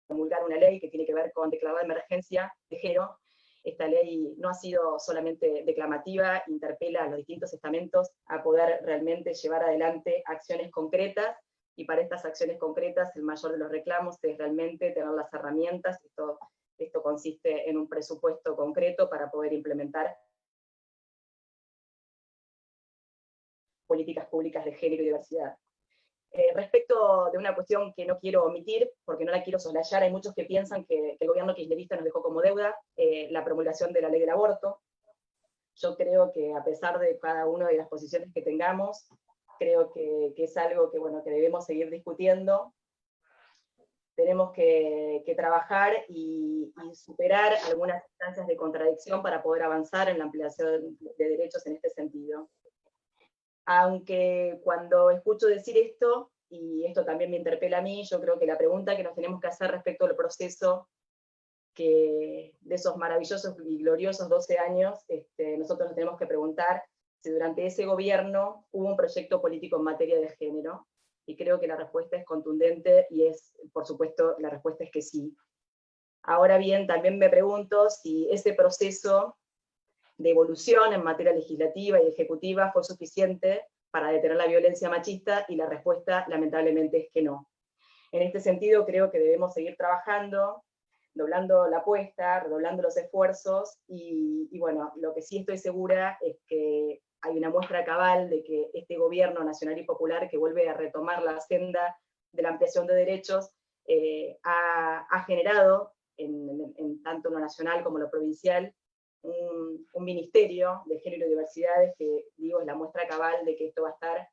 promulgar una ley que tiene que ver con declarar emergencia de género. Esta ley no ha sido solamente declamativa, interpela a los distintos estamentos a poder realmente llevar adelante acciones concretas, y para estas acciones concretas el mayor de los reclamos es realmente tener las herramientas. Esto consiste en un presupuesto concreto para poder implementar políticas públicas de género y diversidad. Respecto de una cuestión que no quiero omitir, porque no la quiero soslayar, hay muchos que piensan que el gobierno kirchnerista nos dejó como deuda la promulgación de la ley del aborto. Yo creo que a pesar de cada una de las posiciones que tengamos, creo que es algo que, bueno, que debemos seguir discutiendo. Tenemos que trabajar y superar algunas instancias de contradicción para poder avanzar en la ampliación de derechos en este sentido. Aunque cuando escucho decir esto, y esto también me interpela a mí, yo creo que la pregunta que nos tenemos que hacer respecto al proceso de esos maravillosos y gloriosos 12 años, nosotros nos tenemos que preguntar si durante ese gobierno hubo un proyecto político en materia de género, y creo que la respuesta es contundente, y por supuesto, la respuesta es que sí. Ahora bien, también me pregunto si ese proceso de evolución en materia legislativa y ejecutiva fue suficiente para detener la violencia machista, y la respuesta lamentablemente es que no. En este sentido creo que debemos seguir trabajando, doblando la apuesta, redoblando los esfuerzos, y bueno, lo que sí estoy segura es que hay una muestra cabal de que este gobierno nacional y popular, que vuelve a retomar la senda de la ampliación de derechos, ha generado, tanto en lo nacional como en lo provincial, un ministerio de género y diversidades que, digo, es la muestra cabal de que esto va a estar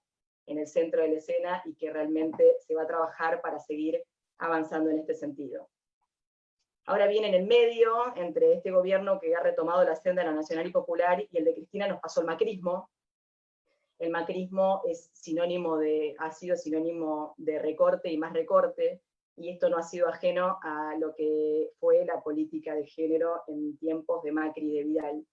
en el centro de la escena y que realmente se va a trabajar para seguir avanzando en este sentido. Ahora bien, en el medio, entre este gobierno que ha retomado la senda de la nacional y popular y el de Cristina, nos pasó el macrismo. El macrismo ha sido sinónimo de recorte y más recorte, y esto no ha sido ajeno a lo que fue la política de género en tiempos de Macri y de Vidal.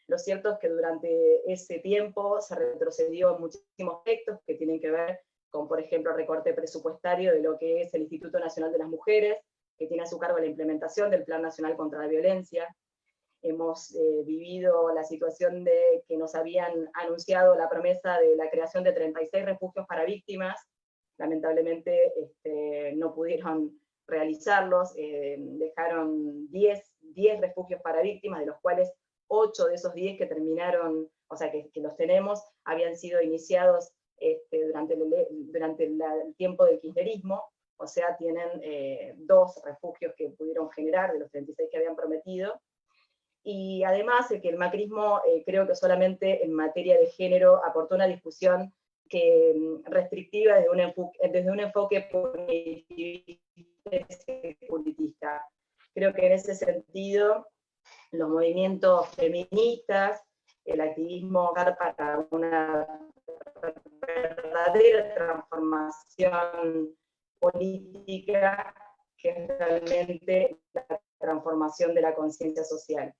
Lo cierto es que durante ese tiempo se retrocedió en muchísimos aspectos que tienen que ver con, por ejemplo, recorte presupuestario de lo que es el Instituto Nacional de las Mujeres, que tiene a su cargo la implementación del Plan Nacional contra la Violencia. Hemos vivido la situación de que nos habían anunciado la promesa de la creación de 36 refugios para víctimas. Lamentablemente no pudieron realizarlos, dejaron 10 refugios para víctimas, de los cuales 8 de esos 10 que terminaron, o sea, que los tenemos, habían sido iniciados durante el tiempo del kirchnerismo, o sea, tienen 2 refugios que pudieron generar de los 36 que habían prometido. Y además que el macrismo creo que solamente en materia de género aportó una discusión restrictiva desde un enfoque politista. Creo que en ese sentido los movimientos feministas, el activismo para una verdadera transformación política, que es realmente la transformación de la conciencia social.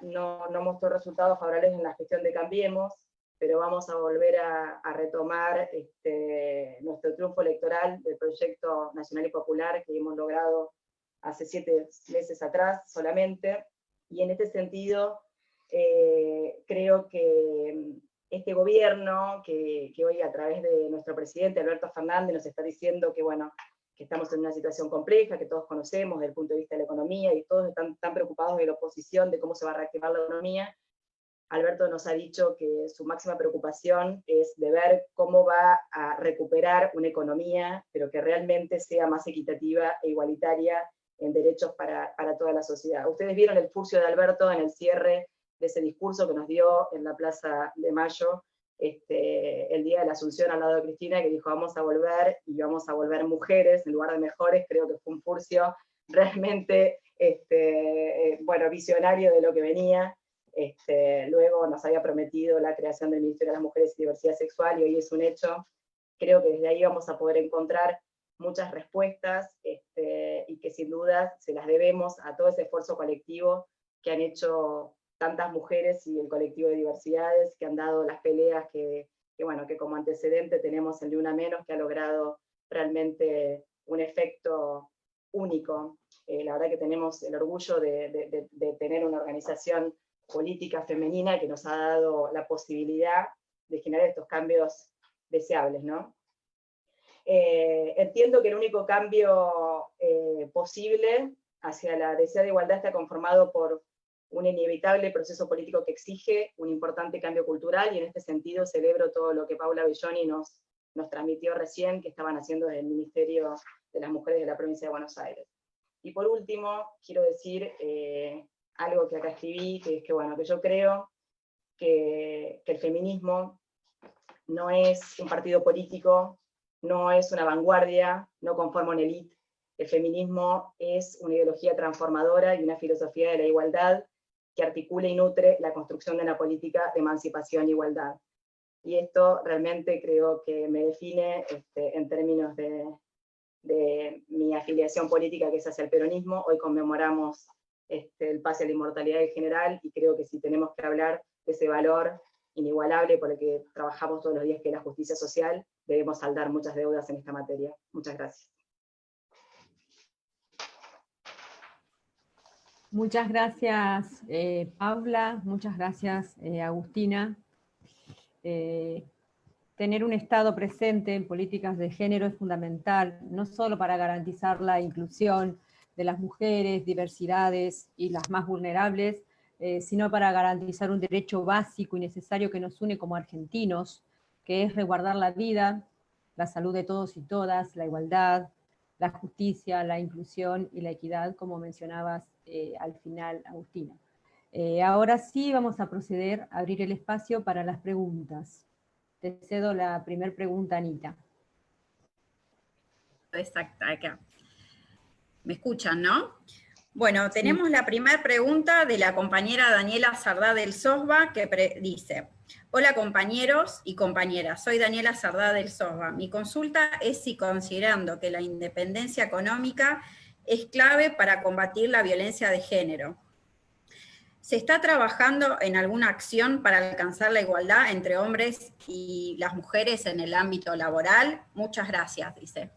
No mostró resultados favorables en la gestión de Cambiemos, pero vamos a volver a retomar nuestro triunfo electoral del proyecto nacional y popular que hemos logrado hace 7 meses atrás solamente, y en este sentido creo que este gobierno, que hoy a través de nuestro presidente Alberto Fernández nos está diciendo que, bueno, que estamos en una situación compleja, que todos conocemos desde el punto de vista de la economía, y todos están tan preocupados de la oposición, de cómo se va a reactivar la economía. Alberto nos ha dicho que su máxima preocupación es de ver cómo va a recuperar una economía, pero que realmente sea más equitativa e igualitaria en derechos para toda la sociedad. Ustedes vieron el furcio de Alberto en el cierre de ese discurso que nos dio en la Plaza de Mayo, el día de la Asunción al lado de Cristina, que dijo vamos a volver, y vamos a volver mujeres en lugar de mejores. Creo que fue un furcio realmente bueno, visionario de lo que venía. Luego nos había prometido la creación del Ministerio de las Mujeres y Diversidad Sexual, y hoy es un hecho. Creo que desde ahí vamos a poder encontrar muchas respuestas, y que sin duda se las debemos a todo ese esfuerzo colectivo que han hecho tantas mujeres y el colectivo de diversidades, que han dado las peleas que bueno, que como antecedente tenemos el Ni Una Menos, que ha logrado realmente un efecto único. La verdad que tenemos el orgullo de tener una organización política femenina que nos ha dado la posibilidad de generar estos cambios deseables, ¿no? Entiendo que el único cambio posible hacia la deseada igualdad está conformado por un inevitable proceso político que exige un importante cambio cultural, y en este sentido celebro todo lo que Paula Belloni nos transmitió recién, que estaban haciendo desde el Ministerio de las Mujeres de la Provincia de Buenos Aires. Y por último, quiero decir algo que acá escribí, que es que, bueno, que yo creo que el feminismo no es un partido político, no es una vanguardia, no conforma una élite. El feminismo es una ideología transformadora y una filosofía de la igualdad que articula y nutre la construcción de una política de emancipación e igualdad. Y esto realmente creo que me define en términos de mi afiliación política, que es hacia el peronismo. Hoy conmemoramos el pase a la inmortalidad en general, y creo que si tenemos que hablar de ese valor inigualable por el que trabajamos todos los días, que es la justicia social, debemos saldar muchas deudas en esta materia. Muchas gracias. Muchas gracias, Paula, muchas gracias, Agustina. Tener un Estado presente en políticas de género es fundamental, no solo para garantizar la inclusión de las mujeres, diversidades y las más vulnerables, sino para garantizar un derecho básico y necesario que nos une como argentinos, que es resguardar la vida, la salud de todos y todas, la igualdad, la justicia, la inclusión y la equidad, como mencionabas al final, Agustina. Ahora sí vamos a proceder a abrir el espacio para las preguntas. Te cedo la primera pregunta, Anita. Exacto, acá. ¿Me escuchan, no? Bueno, tenemos la primera pregunta de la compañera Daniela Sardá del SOSBA, que dice: hola compañeros y compañeras, soy Daniela Sardá del SOSBA. Mi consulta es si, considerando que la independencia económica es clave para combatir la violencia de género, ¿se está trabajando en alguna acción para alcanzar la igualdad entre hombres y las mujeres en el ámbito laboral? Muchas gracias, dice.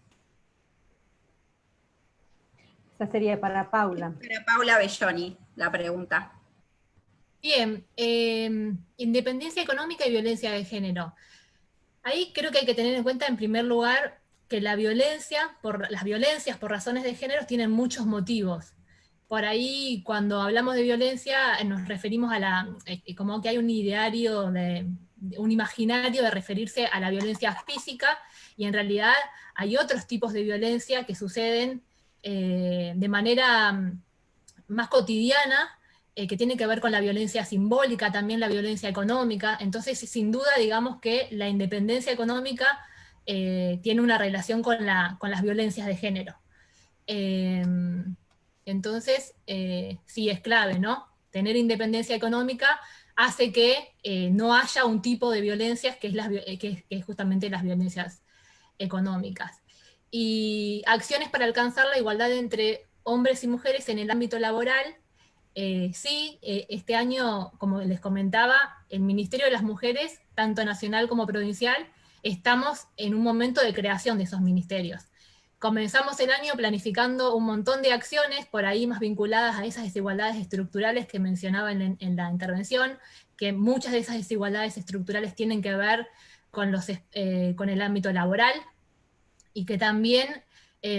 Esa sería para Paula. Para Paula Belloni, la pregunta. Bien, independencia económica y violencia de género. Ahí creo que hay que tener en cuenta, en primer lugar, que las violencias por razones de género tienen muchos motivos. Por ahí, cuando hablamos de violencia, nos referimos a como que hay un ideario, un imaginario de referirse a la violencia física, y en realidad hay otros tipos de violencia que suceden de manera más cotidiana, que tiene que ver con la violencia simbólica, también la violencia económica. Entonces, sin duda, digamos que la independencia económica tiene una relación con las violencias de género. Entonces, sí, es clave, ¿no? Tener independencia económica hace que no haya un tipo de violencias que es justamente las violencias económicas. Y acciones para alcanzar la igualdad entre hombres y mujeres en el ámbito laboral. Sí, este año, como les comentaba, el Ministerio de las Mujeres, tanto nacional como provincial, estamos en un momento de creación de esos ministerios. Comenzamos el año planificando un montón de acciones, por ahí más vinculadas a esas desigualdades estructurales que mencionaba en la intervención, que muchas de esas desigualdades estructurales tienen que ver con el ámbito laboral, y que también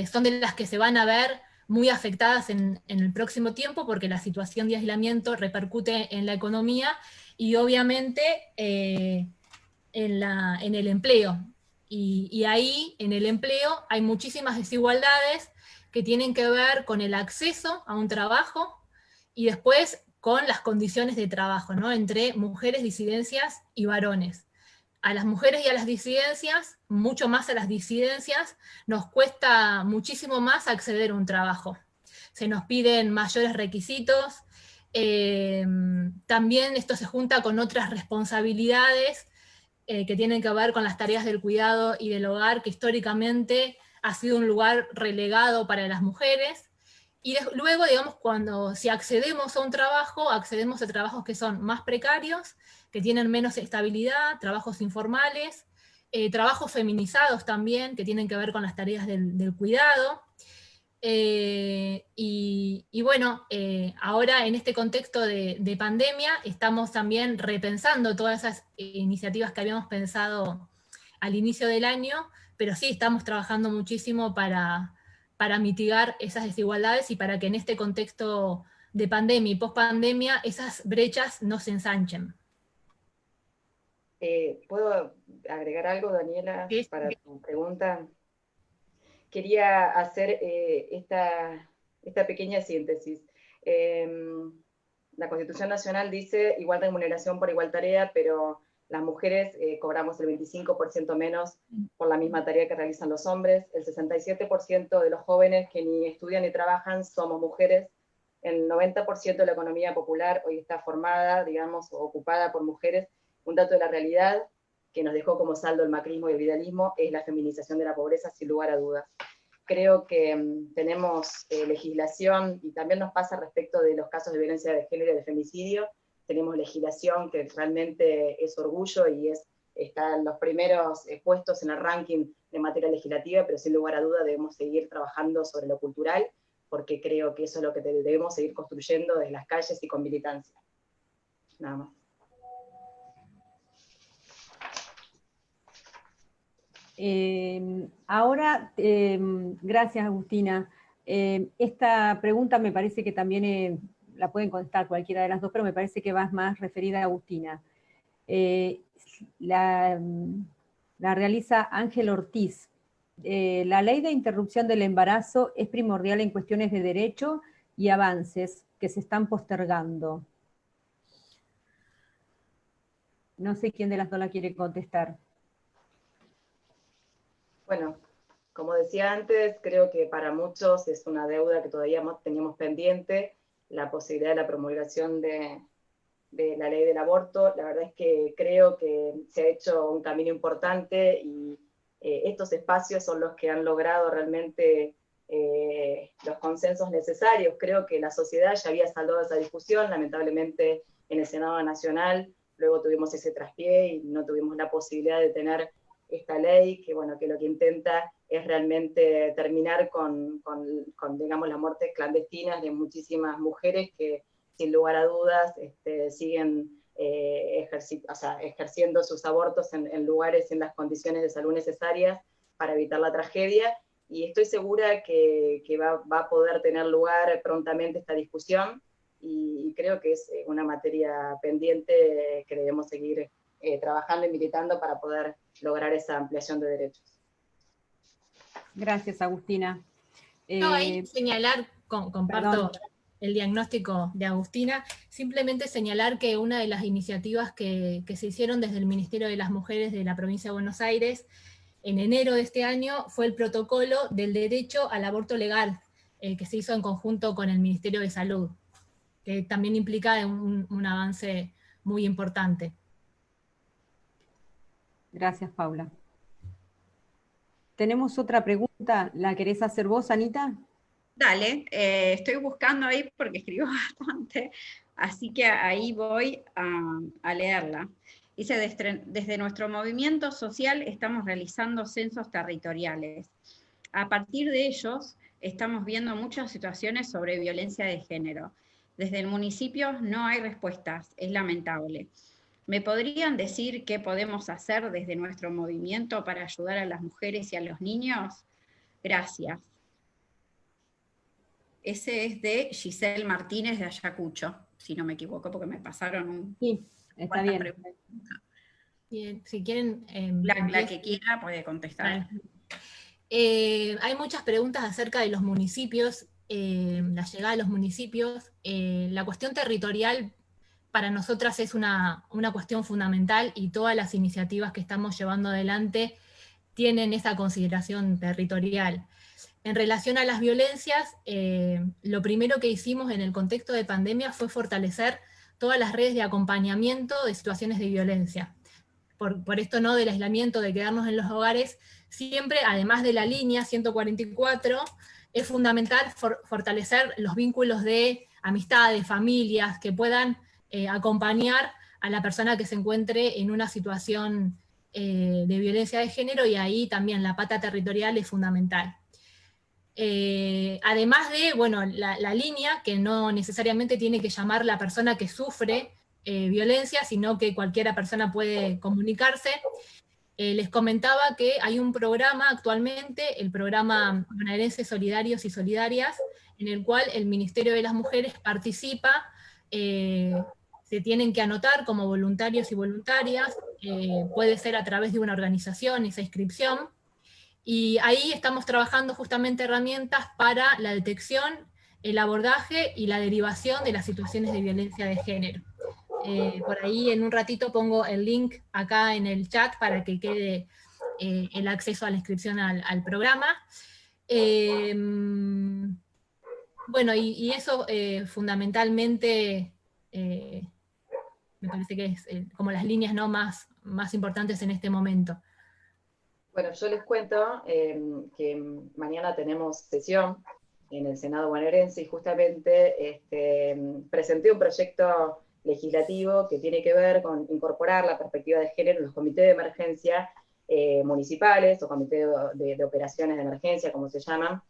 son de las que se van a ver muy afectadas en el próximo tiempo, porque la situación de aislamiento repercute en la economía y obviamente en el empleo. Y ahí, en el empleo, hay muchísimas desigualdades que tienen que ver con el acceso a un trabajo y después con las condiciones de trabajo, ¿no? Entre mujeres, disidencias y varones. A las mujeres y a las disidencias, mucho más a las disidencias, nos cuesta muchísimo más acceder a un trabajo. Se nos piden mayores requisitos, también esto se junta con otras responsabilidades que tienen que ver con las tareas del cuidado y del hogar, que históricamente ha sido un lugar relegado para las mujeres. Y luego, digamos, si accedemos a un trabajo, accedemos a trabajos que son más precarios, que tienen menos estabilidad, trabajos informales, trabajos feminizados también, que tienen que ver con las tareas del cuidado. Y bueno, ahora en este contexto de pandemia estamos también repensando todas esas iniciativas que habíamos pensado al inicio del año, pero sí estamos trabajando muchísimo para mitigar esas desigualdades y para que en este contexto de pandemia y pospandemia esas brechas no se ensanchen. ¿Puedo agregar algo, Daniela, Sí. para tu pregunta? Quería hacer esta pequeña síntesis. La Constitución Nacional dice igual remuneración por igual tarea, pero las mujeres cobramos el 25% menos por la misma tarea que realizan los hombres. El 67% de los jóvenes que ni estudian ni trabajan somos mujeres. El 90% de la economía popular hoy está formada, digamos, o ocupada por mujeres. Un dato de la realidad que nos dejó como saldo el macrismo y el vidalismo es la feminización de la pobreza, sin lugar a dudas. Creo que tenemos legislación, y también nos pasa respecto de los casos de violencia de género y de femicidio, tenemos legislación que realmente es orgullo y está en los primeros puestos en el ranking de materia legislativa, pero sin lugar a duda debemos seguir trabajando sobre lo cultural, porque creo que eso es lo que debemos seguir construyendo desde las calles y con militancia. Nada más. Ahora, gracias Agustina. Esta pregunta me parece que también la pueden contestar cualquiera de las dos, pero me parece que va más referida a Agustina. La realiza Ángel Ortiz. La ley de interrupción del embarazo es primordial en cuestiones de derecho y avances que se están postergando. No sé quién de las dos la quiere contestar. Bueno, como decía antes, creo que para muchos es una deuda que todavía teníamos pendiente, la posibilidad de la promulgación de la ley del aborto. La verdad es que creo que se ha hecho un camino importante y estos espacios son los que han logrado realmente los consensos necesarios. Creo que la sociedad ya había saldado esa discusión, lamentablemente en el Senado Nacional, luego tuvimos ese traspié y no tuvimos la posibilidad de tener esta ley, que bueno, que lo que intenta es realmente terminar con digamos, las muertes clandestinas de muchísimas mujeres que sin lugar a dudas siguen ejerciendo sus abortos en lugares, en las condiciones de salud necesarias para evitar la tragedia, y estoy segura que va a poder tener lugar prontamente esta discusión, y creo que es una materia pendiente que debemos seguir trabajando y militando para poder lograr esa ampliación de derechos. Gracias, Agustina. No, ahí señalar, comparto el diagnóstico de Agustina, simplemente señalar que una de las iniciativas que se hicieron desde el Ministerio de las Mujeres de la Provincia de Buenos Aires en enero de este año fue el protocolo del derecho al aborto legal, que se hizo en conjunto con el Ministerio de Salud, que también implica un avance muy importante. Gracias, Paula. Tenemos otra pregunta, ¿la querés hacer vos, Anita? Dale, estoy buscando ahí porque escribo bastante, así que ahí voy a leerla. Dice, desde nuestro movimiento social estamos realizando censos territoriales. A partir de ellos, estamos viendo muchas situaciones sobre violencia de género. Desde el municipio no hay respuestas, es lamentable. ¿Me podrían decir qué podemos hacer desde nuestro movimiento para ayudar a las mujeres y a los niños? Gracias. Ese es de Giselle Martínez de Ayacucho, si no me equivoco, porque me pasaron un... Sí, está bien. Bien, si quieren... la que quiera puede contestar. Hay muchas preguntas acerca de los municipios, la llegada de los municipios. La cuestión territorial para nosotras es una cuestión fundamental, y todas las iniciativas que estamos llevando adelante tienen esa consideración territorial. En relación a las violencias, lo primero que hicimos en el contexto de pandemia fue fortalecer todas las redes de acompañamiento de situaciones de violencia. Por esto no del aislamiento, de quedarnos en los hogares, siempre, además de la línea 144, es fundamental fortalecer los vínculos de amistad, de familias, que puedan acompañar a la persona que se encuentre en una situación de violencia de género, y ahí también la pata territorial es fundamental. Además de, bueno, la línea, que no necesariamente tiene que llamar la persona que sufre violencia, sino que cualquiera persona puede comunicarse. Les comentaba que hay un programa actualmente, el programa Bonaerenses Solidarios y Solidarias, en el cual el Ministerio de las Mujeres participa, se tienen que anotar como voluntarios y voluntarias, puede ser a través de una organización esa inscripción, y ahí estamos trabajando justamente herramientas para la detección, el abordaje y la derivación de las situaciones de violencia de género. Por ahí en un ratito pongo el link acá en el chat para que quede el acceso a la inscripción al programa. Bueno, y eso fundamentalmente me parece que es como las líneas ¿no? más importantes en este momento. Bueno, yo les cuento que mañana tenemos sesión en el Senado bonaerense y justamente presenté un proyecto legislativo que tiene que ver con incorporar la perspectiva de género en los comités de emergencia municipales o comités de operaciones de emergencia, como se llaman,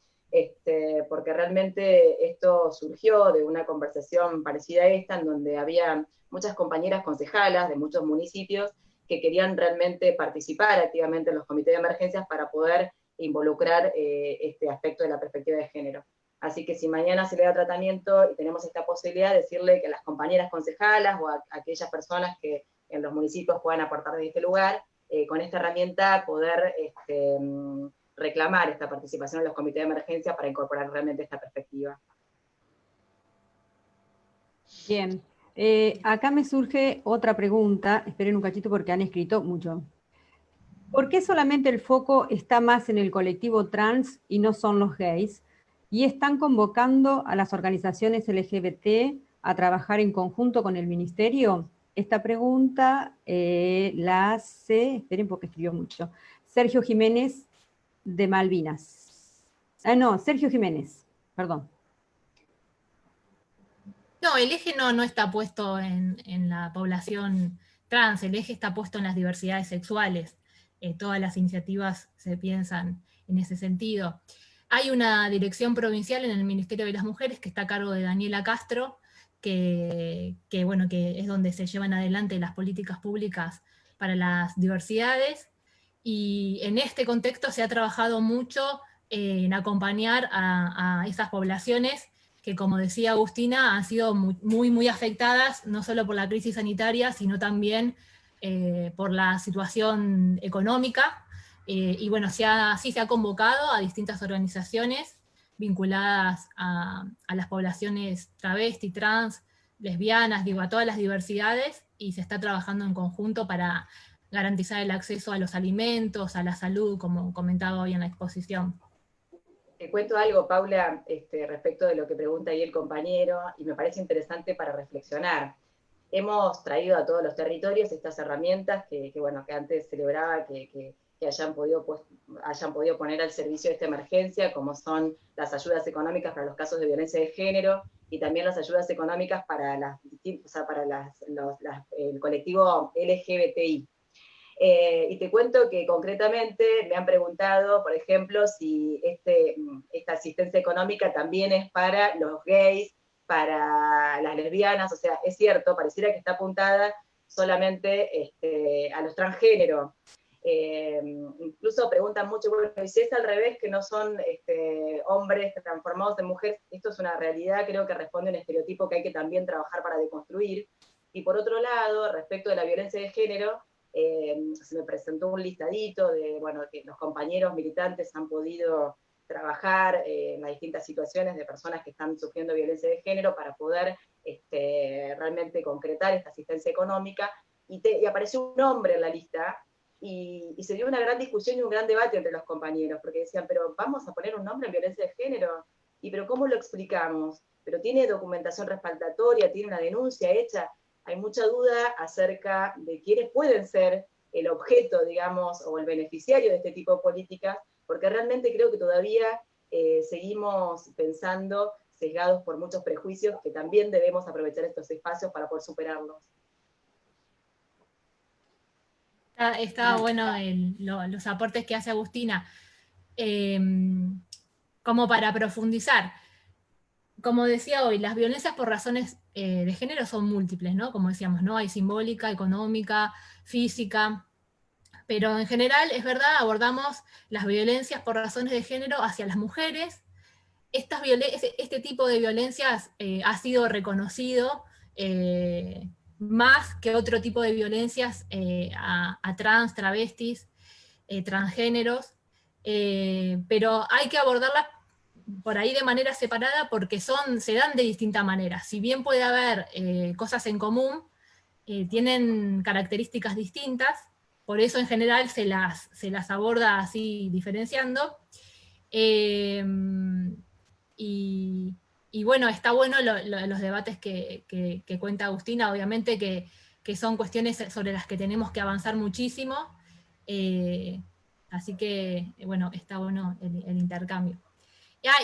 porque realmente esto surgió de una conversación parecida a esta, en donde había muchas compañeras concejalas de muchos municipios que querían realmente participar activamente en los comités de emergencias para poder involucrar este aspecto de la perspectiva de género. Así que si mañana se le da tratamiento y tenemos esta posibilidad, decirle que a las compañeras concejalas o a aquellas personas que en los municipios puedan aportar desde este lugar, con esta herramienta poder reclamar esta participación en los comités de emergencia para incorporar realmente esta perspectiva. Bien, Acá me surge otra pregunta, esperen un cachito porque han escrito mucho. ¿Por qué solamente el foco está más en el colectivo trans y no son los gays? ¿Y están convocando a las organizaciones LGBT a trabajar en conjunto con el ministerio? Esta pregunta la hace, esperen porque escribió mucho, Sergio Jiménez de Malvinas. No, Sergio Jiménez, perdón. No, el eje no está puesto en la población trans, el eje está puesto en las diversidades sexuales. Todas las iniciativas se piensan en ese sentido. Hay una dirección provincial en el Ministerio de las Mujeres que está a cargo de Daniela Castro, que es donde se llevan adelante las políticas públicas para las diversidades, y en este contexto se ha trabajado mucho en acompañar a esas poblaciones que, como decía Agustina, han sido muy afectadas, no solo por la crisis sanitaria, sino también por la situación económica. Y bueno, así se ha convocado a distintas organizaciones vinculadas a las poblaciones travesti, trans, lesbianas, a todas las diversidades, y se está trabajando en conjunto para garantizar el acceso a los alimentos, a la salud, como comentaba hoy en la exposición. Te cuento algo, Paula, respecto de lo que pregunta ahí el compañero, y me parece interesante para reflexionar. Hemos traído a todos los territorios estas herramientas que antes celebraba que hayan podido poner al servicio de esta emergencia, como son las ayudas económicas para los casos de violencia de género, y también las ayudas económicas para el colectivo LGBTI. Y te cuento que concretamente me han preguntado, por ejemplo, si esta asistencia económica también es para los gays, para las lesbianas. O sea, es cierto, pareciera que está apuntada solamente a los transgéneros. Incluso preguntan mucho, bueno, y si es al revés, que no son hombres transformados en mujeres. Esto es una realidad, creo que responde a un estereotipo que hay que también trabajar para deconstruir. Y por otro lado, respecto de la violencia de género, se me presentó un listadito de, que los compañeros militantes han podido trabajar en las distintas situaciones de personas que están sufriendo violencia de género para poder realmente concretar esta asistencia económica, y apareció un nombre en la lista, y se dio una gran discusión y un gran debate entre los compañeros, porque decían, pero vamos a poner un nombre en violencia de género, pero ¿cómo lo explicamos? Pero tiene documentación respaldatoria, tiene una denuncia hecha. Hay mucha duda acerca de quiénes pueden ser el objeto, digamos, o el beneficiario de este tipo de políticas, porque realmente creo que todavía seguimos pensando, sesgados por muchos prejuicios, que también debemos aprovechar estos espacios para poder superarlos. Está bueno los aportes que hace Agustina. Como para profundizar, como decía hoy, las violencias por razones de género son múltiples, ¿no? Como decíamos, ¿no? Hay simbólica, económica, física, pero en general, es verdad, abordamos las violencias por razones de género hacia las mujeres. Este tipo de violencias ha sido reconocido más que otro tipo de violencias a trans, travestis, transgéneros, pero hay que abordarlas por ahí de manera separada porque se dan de distinta manera. Si bien puede haber cosas en común, tienen características distintas, por eso en general se las aborda así diferenciando. Y bueno, está bueno los debates que cuenta Agustina, obviamente que son cuestiones sobre las que tenemos que avanzar muchísimo, así que bueno, está bueno el intercambio.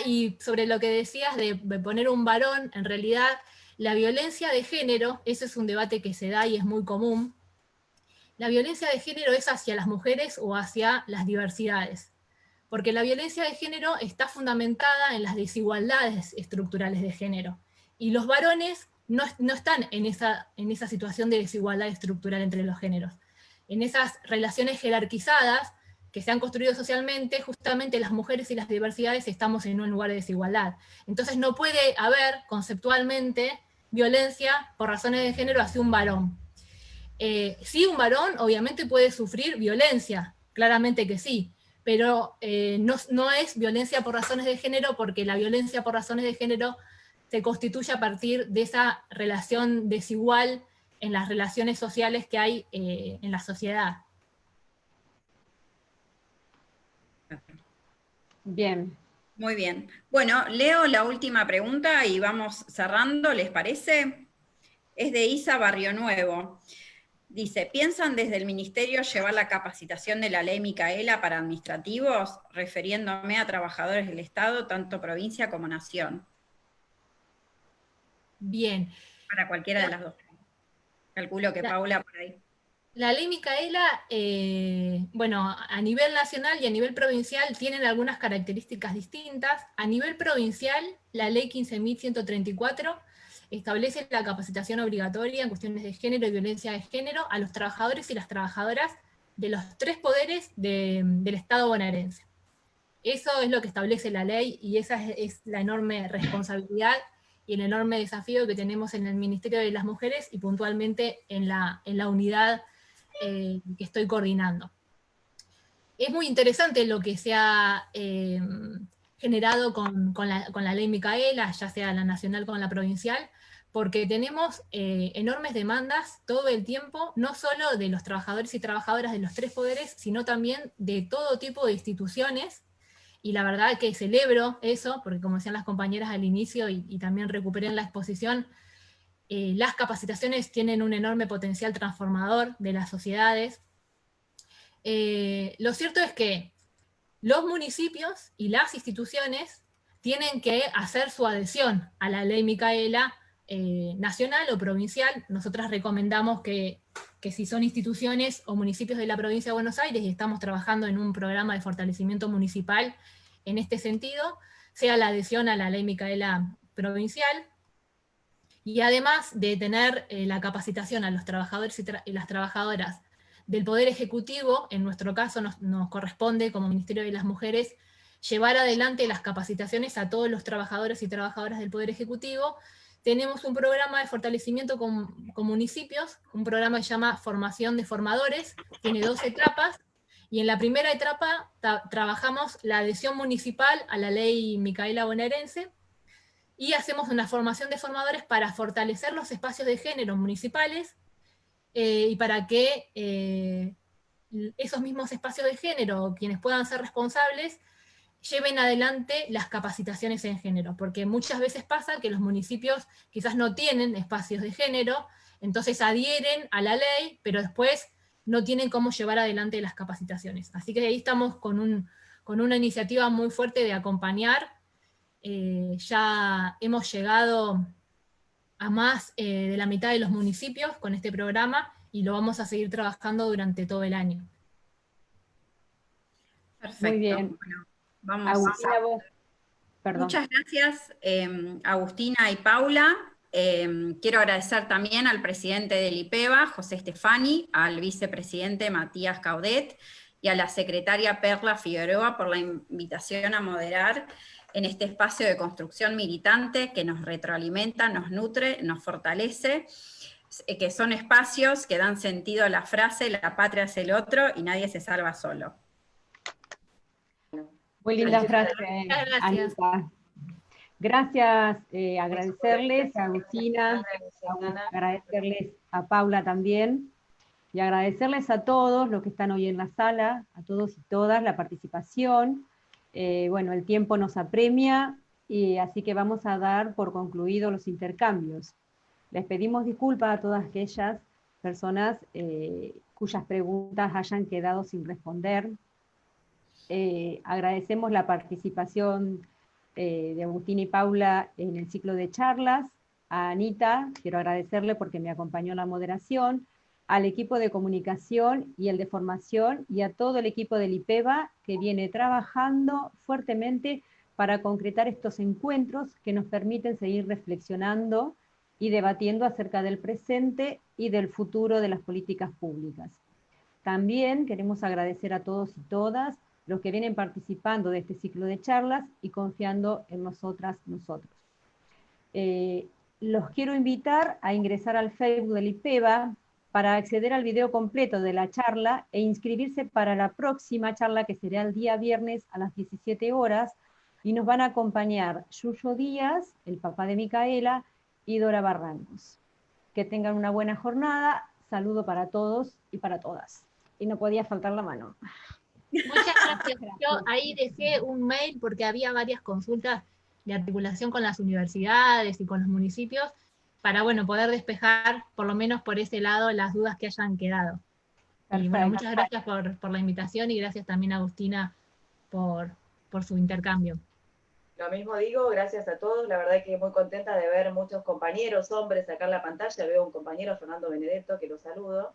Y sobre lo que decías de poner un varón, en realidad la violencia de género, ese es un debate que se da y es muy común. La violencia de género es hacia las mujeres o hacia las diversidades, porque la violencia de género está fundamentada en las desigualdades estructurales de género, y los varones no están en esa situación de desigualdad estructural entre los géneros. En esas relaciones jerarquizadas que se han construido socialmente, justamente las mujeres y las diversidades estamos en un lugar de desigualdad. Entonces no puede haber conceptualmente violencia por razones de género hacia un varón. Sí, un varón obviamente puede sufrir violencia, claramente que sí, pero no es violencia por razones de género, porque la violencia por razones de género se constituye a partir de esa relación desigual en las relaciones sociales que hay en la sociedad. Bien. Muy bien. Bueno, leo la última pregunta y vamos cerrando, ¿les parece? Es de Isa Barrio Nuevo. Dice, ¿piensan desde el Ministerio llevar la capacitación de la ley Micaela para administrativos, refiriéndome a trabajadores del Estado, tanto provincia como nación? Bien. Para cualquiera de las dos. Calculo que Paula por ahí. La ley Micaela, bueno, a nivel nacional y a nivel provincial tienen algunas características distintas. A nivel provincial, la ley 15.134 establece la capacitación obligatoria en cuestiones de género y violencia de género a los trabajadores y las trabajadoras de los 3 poderes del Estado bonaerense. Eso es lo que establece la ley y esa es la enorme responsabilidad y el enorme desafío que tenemos en el Ministerio de las Mujeres y puntualmente en la unidad que estoy coordinando. Es muy interesante lo que se ha generado con la ley Micaela, ya sea la nacional como la provincial, porque tenemos enormes demandas todo el tiempo, no solo de los trabajadores y trabajadoras de los 3 poderes, sino también de todo tipo de instituciones, y la verdad que celebro eso, porque como decían las compañeras al inicio, y también recuperé en la exposición, las capacitaciones tienen un enorme potencial transformador de las sociedades. Lo cierto es que los municipios y las instituciones tienen que hacer su adhesión a la ley Micaela nacional o provincial. Nosotras recomendamos que si son instituciones o municipios de la provincia de Buenos Aires y estamos trabajando en un programa de fortalecimiento municipal en este sentido, sea la adhesión a la ley Micaela provincial. Y además de tener la capacitación a los trabajadores y las trabajadoras del Poder Ejecutivo, en nuestro caso nos corresponde como Ministerio de las Mujeres llevar adelante las capacitaciones a todos los trabajadores y trabajadoras del Poder Ejecutivo. Tenemos un programa de fortalecimiento con municipios, un programa que se llama Formación de Formadores, tiene 2 etapas, y en la primera etapa trabajamos la adhesión municipal a la ley Micaela bonaerense, y hacemos una formación de formadores para fortalecer los espacios de género municipales y para que esos mismos espacios de género, quienes puedan ser responsables, lleven adelante las capacitaciones en género, porque muchas veces pasa que los municipios quizás no tienen espacios de género, entonces adhieren a la ley, pero después no tienen cómo llevar adelante las capacitaciones. Así que ahí estamos con una iniciativa muy fuerte de acompañar. Ya hemos llegado a más de la mitad de los municipios con este programa y lo vamos a seguir trabajando durante todo el año. Perfecto. Muy bien. Bueno, vamos. Agustina, vos. Perdón. Muchas gracias, Agustina y Paula. Quiero agradecer también al presidente del IPEVA, José Stefani, al vicepresidente Matías Caudet y a la secretaria Perla Figueroa por la invitación a moderar en este espacio de construcción militante que nos retroalimenta, nos nutre, nos fortalece, que son espacios que dan sentido a la frase «la patria es el otro y nadie se salva solo». Muy linda frase, Gracias. Anita. Gracias, agradecerles a Agustina, agradecerles a Paula también, y agradecerles a todos los que están hoy en la sala, a todos y todas, la participación. Bueno, el tiempo nos apremia, y así que vamos a dar por concluidos los intercambios. Les pedimos disculpas a todas aquellas personas cuyas preguntas hayan quedado sin responder. Agradecemos la participación de Agustina y Paula en el ciclo de charlas. A Anita, quiero agradecerle porque me acompañó en la moderación, al equipo de comunicación y el de formación, y a todo el equipo del IPEVA que viene trabajando fuertemente para concretar estos encuentros que nos permiten seguir reflexionando y debatiendo acerca del presente y del futuro de las políticas públicas. También queremos agradecer a todos y todas los que vienen participando de este ciclo de charlas y confiando en nosotros. Los quiero invitar a ingresar al Facebook del IPEVA para acceder al video completo de la charla e inscribirse para la próxima charla, que será el día viernes a las 17 horas, y nos van a acompañar Yuyo Díaz, el papá de Micaela, y Dora Barrancos. Que tengan una buena jornada, saludo para todos y para todas. Y no podía faltar la mano. Muchas gracias. Yo ahí dejé un mail porque había varias consultas de articulación con las universidades y con los municipios para, bueno, poder despejar, por lo menos por ese lado, las dudas que hayan quedado. Y bueno, muchas gracias por la invitación y gracias también a Agustina por su intercambio. Lo mismo digo, gracias a todos, la verdad que muy contenta de ver muchos compañeros, hombres, acá en la pantalla, veo un compañero, Fernando Benedetto, que lo saludo.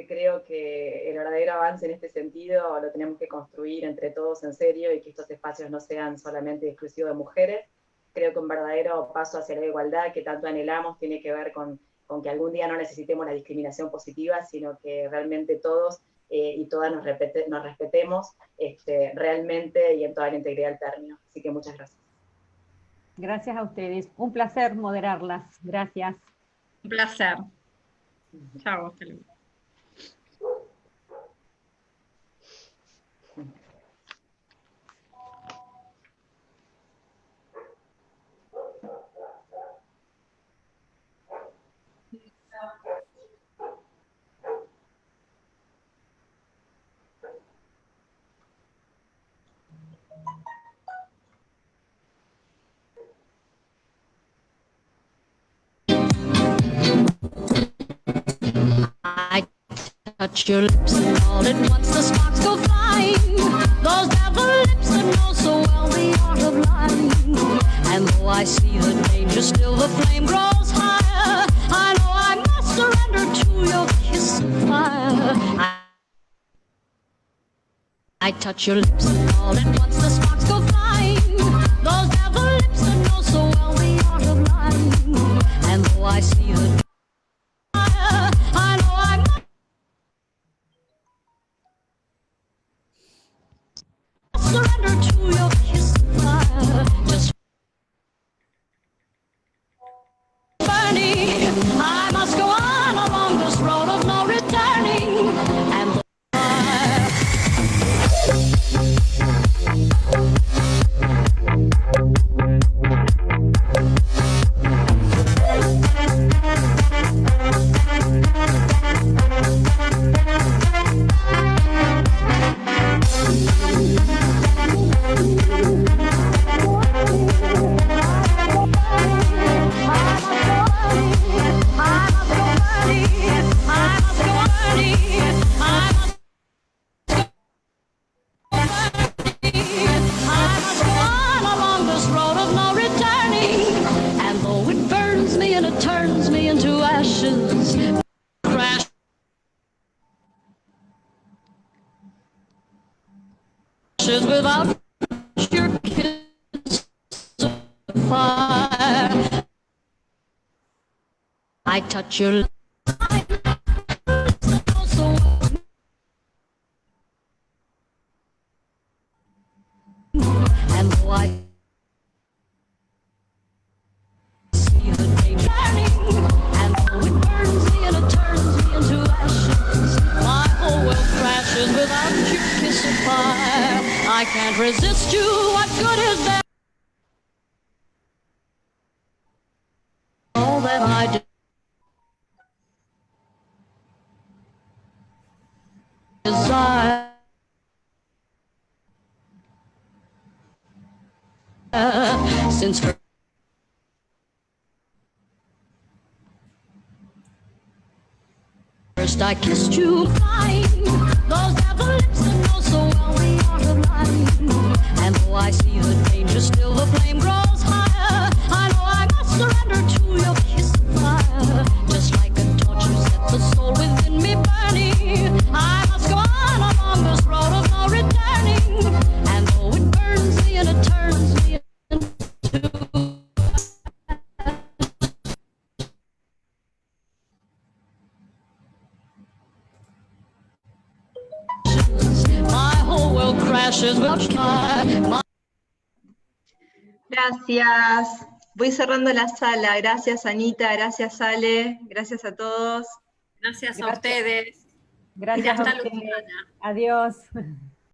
Creo que el verdadero avance en este sentido lo tenemos que construir entre todos en serio y que estos espacios no sean solamente exclusivos de mujeres. Creo que un verdadero paso hacia la igualdad que tanto anhelamos tiene que ver con que algún día no necesitemos la discriminación positiva, sino que realmente todos y todas nos respetemos realmente y en toda la integridad del término. Así que muchas gracias. Gracias a ustedes. Un placer moderarlas. Gracias. Un placer. Chao, hasta luego. I touch your lips and all at once the sparks go flying. Those devil lips that know so well the art of lying. And though I see the danger, still the flame grows higher. I know I must surrender to your kiss of fire. I touch your lips and all at once the sparks go flying. Those devil lips that know so well the art of lying. And though I see the surrender to your kiss of fire. Just burning, I must go on along this road of no returning. And the without your kiss of fire. I touch your lips. And though I see the danger burning, and though it burns me and it turns me into ashes, my whole world crashes without your kiss of fire. I can't resist you, what good is there? All that I desire. Since first I kissed you, flying, those devil lips that know so well the art of lying. And though I see the danger, still the flame grows higher. I know I must surrender to your kiss of fire. Just like a torch you set the soul within me burning. I must go on along this road of no returning. And though it burns me and it turns me into my whole world crashes with my Gracias. Voy cerrando la sala. Gracias, Anita. Gracias, Ale. Gracias a todos. Gracias a ustedes. Gracias Hasta a ustedes. luego. Adiós.